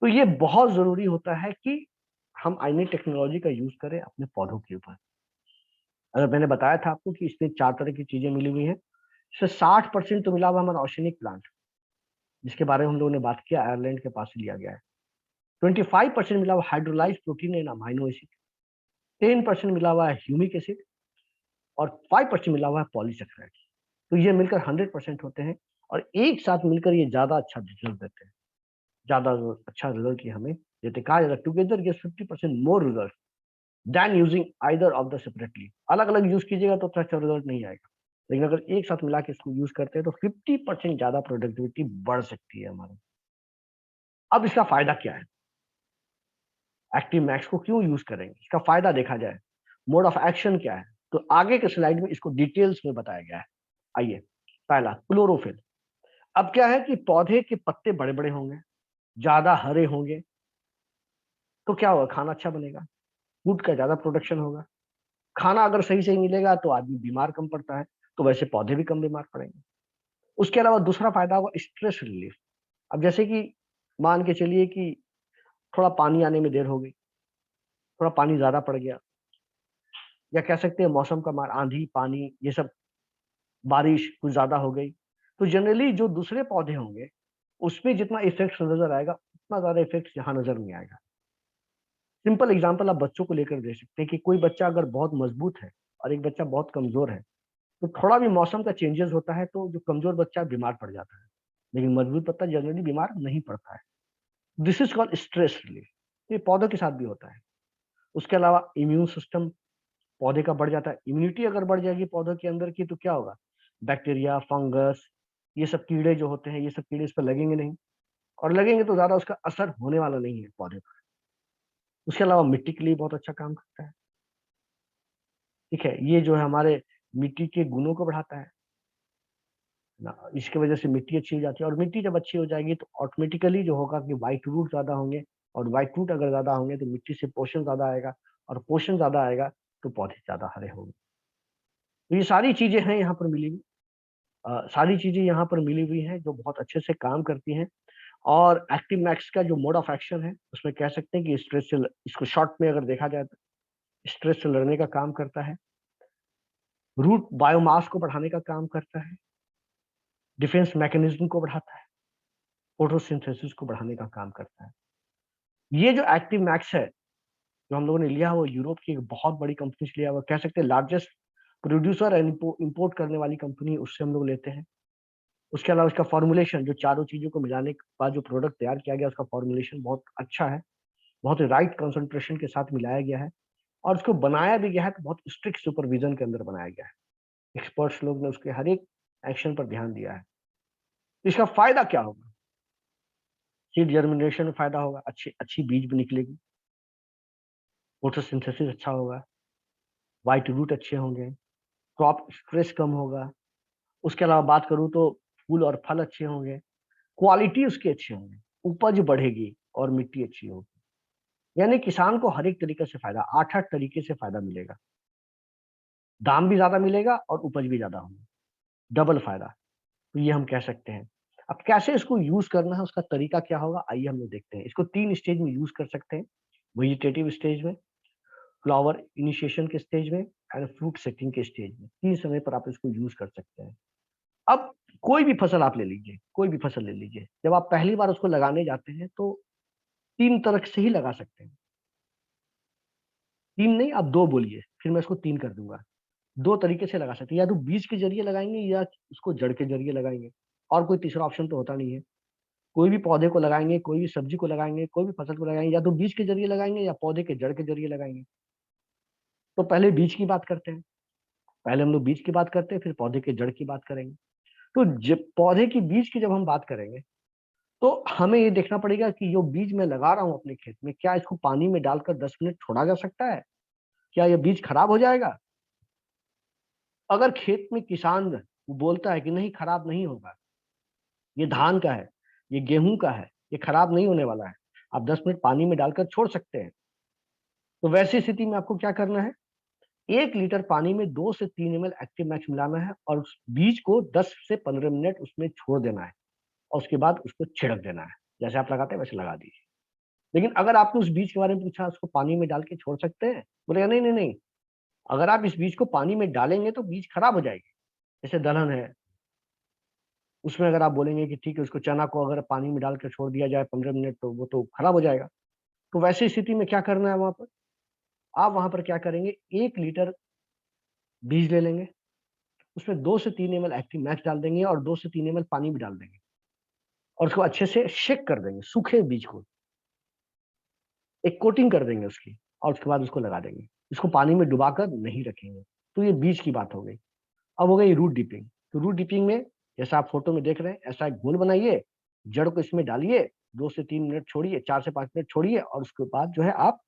तो ये बहुत ज़रूरी होता है कि हम आइनी टेक्नोलॉजी का यूज़ करें अपने पौधों के ऊपर। अगर मैंने बताया था आपको कि इसमें 4 तरह की चीज़ें मिली हुई हैं, इससे 60% तो मिला हुआ हमारा ऑर्गेनिक प्लांट, जिसके बारे में हम लोगों ने बात किया, आयरलैंड के पास से लिया गया है। 25% मिला हुआ hydrolysed protein and amino acid, 10% मिला हुआ है ह्यूमिक एसिड और 5% मिला हुआ है पॉलीसैकेराइड। तो ये मिलकर 100% होते हैं और एक साथ मिलकर ये ज़्यादा अच्छा रिजल्ट देते हैं। ज़्यादा अच्छा रिजल्ट ये हमें देते हैं। कहा जाता है together gives 50% more result than using either of the separately. अलग-अलग यूज़ कीजिएगा तो उतना अच्छा रिजल्ट नहीं आएगा। लेकिन अगर एक साथ मिला के इसको यूज़ करते हैं तो 50% ज़्यादा प्रोडक्टिविटी बढ़ सकती है हमारी। अब इसका फ़ायदा क्या है? एक्टिव मैक्स को क्यों यूज़ करेंगे? इसका फ़ायदा देखा जाए, मोड ऑफ एक्शन क्या है? तो आगे के स्लाइड में इसको डिटेल्स में बताया गया है। आइए, पहला क्लोरोफिल। अब क्या है कि पौधे के पत्ते बड़े-बड़े होंगे, ज़्यादा हरे होंगे, तो क्या होगा? खाना अच्छा बनेगा, फूड का ज़्यादा प्रोडक्शन होगा। खाना अगर सही-सही मिलेगा तो आदमी बीमार कम पड़ता है, तो वैसे पौधे भी कम बीमार पड़ेंगे। उसके अलावा दूसरा फ़ायदा होगा स्ट्रेस रिलीफ़। अब जैसे कि मान के चलिए कि थोड़ा पानी आने में देर हो गई, थोड़ा पानी ज़्यादा पड़ गया या कह सकते हैं मौसम का मार आँधी, पानी ये सब बारिश कुछ ज़्यादा हो गई, तो जनरली जो दूसरे पौधे होंगे, उसमें जितना इफ़ेक्ट नज़र आएगा, उतना ज़्यादा इफ़ेक्ट यहाँ नज़र नहीं आएगा। सिंपल एग्ज़ाम्पल आप बच्चों को लेकर दे सकते हैं कि कोई बच्चा अगर बहुत मज़बूत है और एक बच्चा बहुत कमज़ोर है, तो थोड़ा भी मौसम का चेंजेज़ होता है, तो जो कमज़ोर बच्चा है बीमार पड़ जाता है, लेकिन मज़बूत बच्चा जनरली बीमार नहीं पड़ता है। This is called stress relief. ये पौधों के साथ भी होता है। उसके अलावा इम्यून सिस्टम पौधे का बढ़ जाता है। इम्यूनिटी अगर बढ़ जाएगी पौधों के अंदर की तो क्या होगा? बैक्टीरिया, फंगस ये सब कीड़े जो होते हैं, ये सब कीड़े इस पे लगेंगे नहीं और लगेंगे तो ज़्यादा उसका असर होने वाला नहीं है पौधे पर। उसके अलावा मिट्टी के लिए बहुत अच्छा काम करता है, ठीक है? ये जो है हमारे मिट्टी के गुणों को बढ़ाता है ना, इसकी वजह से मिट्टी अच्छी हो जाती है और मिट्टी जब अच्छी हो जाएगी तो ऑटोमेटिकली जो होगा कि व्हाइट रूट ज़्यादा होंगे और व्हाइट रूट अगर ज़्यादा होंगे तो मिट्टी से पोषण ज़्यादा आएगा और पोषण ज़्यादा आएगा तो पौधे ज़्यादा हरे होंगे। तो ये सारी चीज़ें हैं यहाँ पर मिली हुई। सारी चीज़ें यहाँ पर मिली हुई हैं जो बहुत अच्छे से काम करती हैं और एक्टिव मैक्स का जो मोड ऑफ एक्शन है उसमें कह सकते हैं कि स्ट्रेस से इसको शॉर्ट में अगर देखा जाए तो स्ट्रेस से लड़ने का काम करता है, रूट बायोमास को बढ़ाने का काम करता है, डिफेंस मैकेनिज्म को बढ़ाता है, फोटोसिंथेसिस को बढ़ाने का काम करता है। ये जो एक्टिव मैक्स है, जो हम लोगों ने लिया वो यूरोप की एक बहुत बड़ी कंपनी से लिया हुआ, कह सकते हैं लार्जेस्ट प्रोड्यूसर एंड इम्पोर्ट करने वाली कंपनी उससे हम लोग लेते हैं। उसके अलावा इसका फॉर्मूलेशन जो चारों चीज़ों को मिलाने के बाद जो प्रोडक्ट तैयार किया गया उसका फॉर्मूलेशन बहुत अच्छा है, बहुत राइट कंसंट्रेशन के साथ मिलाया गया है और उसको बनाया भी गया है तो बहुत स्ट्रिक्ट सुपरविज़न के अंदर बनाया गया है। एक्सपर्ट्स लोग ने उसके हर एक एक्शन पर ध्यान दिया है। तो इसका फ़ायदा क्या होगा? सीड जर्मिनेशन में फ़ायदा होगा, अच्छी अच्छी बीज भी निकलेगी, फोटोसिंथेसिस अच्छा होगा, व्हाइट रूट अच्छे होंगे, क्रॉप स्ट्रेस कम होगा। उसके अलावा बात करूँ तो फूल और फल अच्छे होंगे, क्वालिटी उसकी अच्छी होंगी, उपज बढ़ेगी और मिट्टी अच्छी होगी। यानी किसान को हर एक तरीके से फ़ायदा 8-8 तरीके से फ़ायदा मिलेगा। दाम भी ज़्यादा मिलेगा और उपज भी ज़्यादा होगी, डबल फ़ायदा। तो ये हम कह सकते हैं। अब कैसे इसको यूज़ करना है, उसका तरीका क्या होगा, आइए हम लोग देखते हैं। इसको 3 स्टेज में यूज़ कर सकते हैं, वेजिटेटिव स्टेज में, फ्लावर इनिशिएशन के स्टेज में एंड फ्रूट सेटिंग के स्टेज में। 3 समय पर आप इसको यूज़ कर सकते हैं। अब कोई भी फसल आप ले लीजिए, कोई भी फसल ले लीजिए, जब आप पहली बार उसको लगाने जाते हैं तो 3 तरह से ही लगा सकते हैं। 3 नहीं आप 2 बोलिए, फिर मैं इसको 3 कर दूँगा। 2 तरीके से लगा सकते हैं, या तो बीज के ज़रिए लगाएँगे या उसको जड़ के ज़रिए लगाएँगे और कोई तीसरा ऑप्शन तो होता नहीं है। कोई भी पौधे को लगाएँगे, कोई भी सब्जी को लगाएँगे, कोई भी फसल को लगाएँगे, या तो बीज के ज़रिए लगाएँगे या पौधे के जड़ के ज़रिए लगाएँगे। तो पहले बीज की बात करते हैं। पहले हम लोग बीज की बात करते हैं, फिर पौधे के जड़ की बात करेंगे। तो जब पौधे की बीज की जब हम बात करेंगे, तो हमें ये देखना पड़ेगा कि जो बीज मैं लगा रहा हूँ अपने खेत में, क्या इसको पानी में डालकर 10 मिनट छोड़ा जा सकता है? क्या ये बीज खराब हो जाएगा? अगर खेत में किसान बोलता है कि नहीं, खराब नहीं होगा, ये धान का है, ये गेहूँ का है, ये खराब नहीं होने वाला है, आप 10 मिनट पानी में डालकर छोड़ सकते हैं। तो वैसी स्थिति में आपको क्या करना है? 1 लीटर पानी में 2 से 3 एमएल एक्टिव मैक्स मिलाना है और उस बीज को 10 से 15 मिनट उसमें छोड़ देना है और उसके बाद उसको छिड़क देना है। जैसे आप लगाते हैं वैसे लगा दीजिए। लेकिन अगर आपने उस बीज के बारे में पूछा, उसको पानी में डाल के छोड़ सकते हैं? बोलेगा नहीं, नहीं, नहीं। अगर आप इस बीज को पानी में डालेंगे तो बीज खराब हो जाएगी। जैसे दलहन है, उसमें अगर आप बोलेंगे कि ठीक है, उसको चना को अगर पानी में डाल के छोड़ दिया जाए 15 मिनट, तो वो तो खराब हो जाएगा। तो वैसी स्थिति में क्या करना है वहाँ पर? आप वहाँ पर क्या करेंगे, 1 लीटर बीज ले लेंगे, उसमें 2 से 3 एमएल एक्टिव मैक्स डाल देंगे और 2 से 3 एमएल पानी भी डाल देंगे और उसको अच्छे से शेक कर देंगे, सूखे बीज को। एक कोटिंग कर देंगे उसकी और उसके बाद उसको लगा देंगे। इसको पानी में डुबाकर नहीं रखेंगे। तो ये बीज की बात हो गई। अब हो गई रूट डिपिंग। तो रूट डिपिंग में जैसा आप फ़ोटो में देख रहे हैं, ऐसा एक घोल बनाइए, जड़ को इसमें डालिए, 2 से 3 मिनट छोड़िए, 4 से 5 मिनट छोड़िए और उसके बाद जो है आप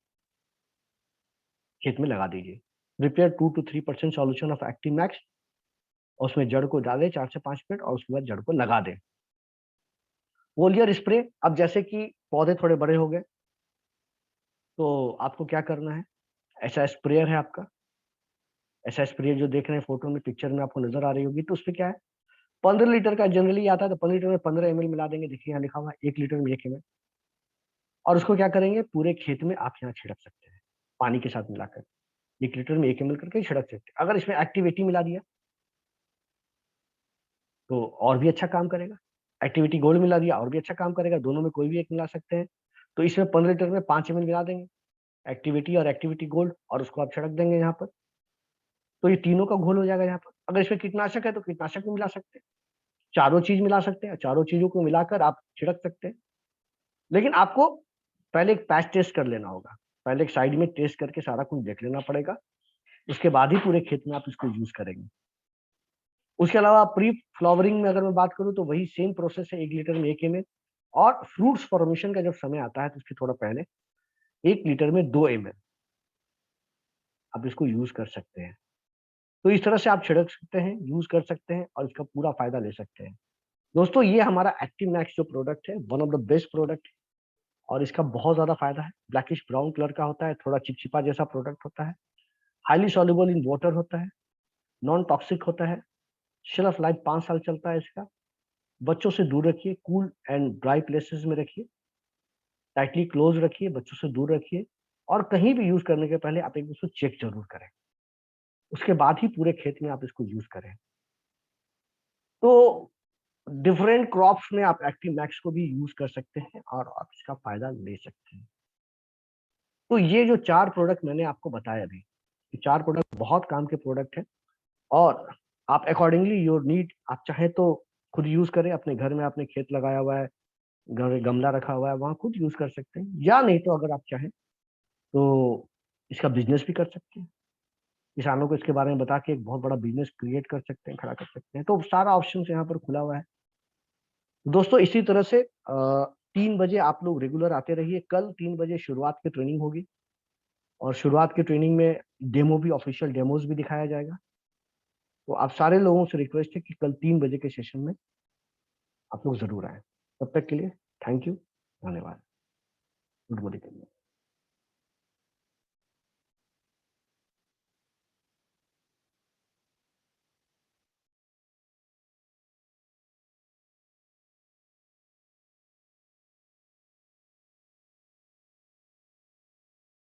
खेत में लगा दीजिए। Prepare 2 to 3% solution of active max और उसमें जड़ को डालें 4 से 5 मिनट और उसके बाद जड़ को लगा दें। फोलियर स्प्रे, अब जैसे कि पौधे थोड़े बड़े हो गए, तो आपको क्या करना है, ऐसा स्प्रेयर है आपका, ऐसा स्प्रेयर जो देख रहे हैं फ़ोटो में, पिक्चर में आपको नज़र आ रही होगी, तो उसपे क्या है, 15 लीटर का जनरली आता है, तो 15 लीटर में 15 एमएल मिला देंगे, देखिए यहाँ लिखा हुआ है 1 लीटर में 1 एमएल और उसको क्या करेंगे, पूरे खेत में आप यहाँ छिड़क सकते हैं, पानी के साथ मिलाकर। 1 लीटर में 1 एमएल करके छिड़क सकते हैं। अगर इसमें एक्टिविटी मिला दिया, तो और भी अच्छा काम करेगा। एक्टिविटी गोल्ड मिला दिया और भी अच्छा काम करेगा, दोनों में कोई भी एक मिला सकते हैं। तो इसमें 15 लीटर में 5 एमएल मिला देंगे, एक्टिविटी और एक्टिविटी गोल्ड, और उसको आप छिड़क देंगे यहाँ पर। तो ये तीनों का घोल हो जाएगा यहाँ पर। अगर इसमें कीटनाशक है तो कीटनाशक भी मिला सकते हैं, चारों चीज़ मिला सकते हैं, चारों चीज़ों को मिलाकर आप छिड़क सकते हैं। लेकिन आपको पहले एक पैच टेस्ट कर लेना होगा। पहले एक साइड में टेस्ट करके सारा कुछ देख लेना पड़ेगा, उसके बाद ही पूरे खेत में आप इसको यूज़ करेंगे। उसके अलावा प्री फ्लावरिंग में अगर मैं बात करूँ तो वही सेम प्रोसेस है, 1 लीटर में 1 एमएल और फ्रूट्स फॉर्मेशन का जब समय आता है तो उसके थोड़ा पहले 1 लीटर में 2 एमएल आप इसको यूज़ कर सकते हैं। तो इस तरह से आप छिड़क सकते हैं, यूज़ कर सकते हैं और इसका पूरा फ़ायदा ले सकते हैं। दोस्तों, ये हमारा एक्टिव मैक्स जो प्रोडक्ट है, one of the best product है और इसका बहुत ज़्यादा फ़ायदा है। ब्लैकिश ब्राउन कलर का होता है, थोड़ा चिपचिपा जैसा प्रोडक्ट होता है, हाइली सॉल्युबल इन वाटर होता है, नॉन टॉक्सिक होता है, शेल्फ लाइफ 5 साल चलता है इसका। बच्चों से दूर रखिए, कूल एंड ड्राई प्लेसेस में रखिए, टाइटली क्लोज़ रखिए, बच्चों से दूर रखिए और कहीं भी यूज़ करने के पहले आप एक बार उसको चेक ज़रूर करें। उसके बाद ही पूरे खेत में आप इसको यूज़ करें। तो डिफरेंट क्रॉप्स में आप एक्टिव मैक्स को भी यूज़ कर सकते हैं और आप इसका फ़ायदा ले सकते हैं। तो ये जो 4 प्रोडक्ट मैंने आपको बताए अभी, ये 4 प्रोडक्ट बहुत काम के प्रोडक्ट हैं और आप अकॉर्डिंगली योर नीड, आप चाहें तो खुद यूज़ करें, अपने घर में आपने खेत लगाया हुआ है, घर में गमला रखा हुआ है, वहाँ खुद यूज़ कर सकते हैं या नहीं तो अगर आप चाहें तो इसका बिज़नेस भी कर सकते हैं। किसानों को इसके बारे में बता के एक बहुत बड़ा बिज़नेस क्रिएट कर सकते हैं, खड़ा कर सकते हैं। तो सारा ऑप्शंस यहाँ पर खुला हुआ है। दोस्तों, इसी तरह से 3 बजे आप लोग रेगुलर आते रहिए। कल 3 बजे शुरुआत की ट्रेनिंग होगी और शुरुआत की ट्रेनिंग में डेमो भी, ऑफिशियल डेमोज़ भी दिखाया जाएगा। तो आप सारे लोगों से रिक्वेस्ट है कि कल 3 बजे के सेशन में आप लोग ज़रूर आएँ। तब तक के लिए थैंक यू, धन्यवाद। Good morning.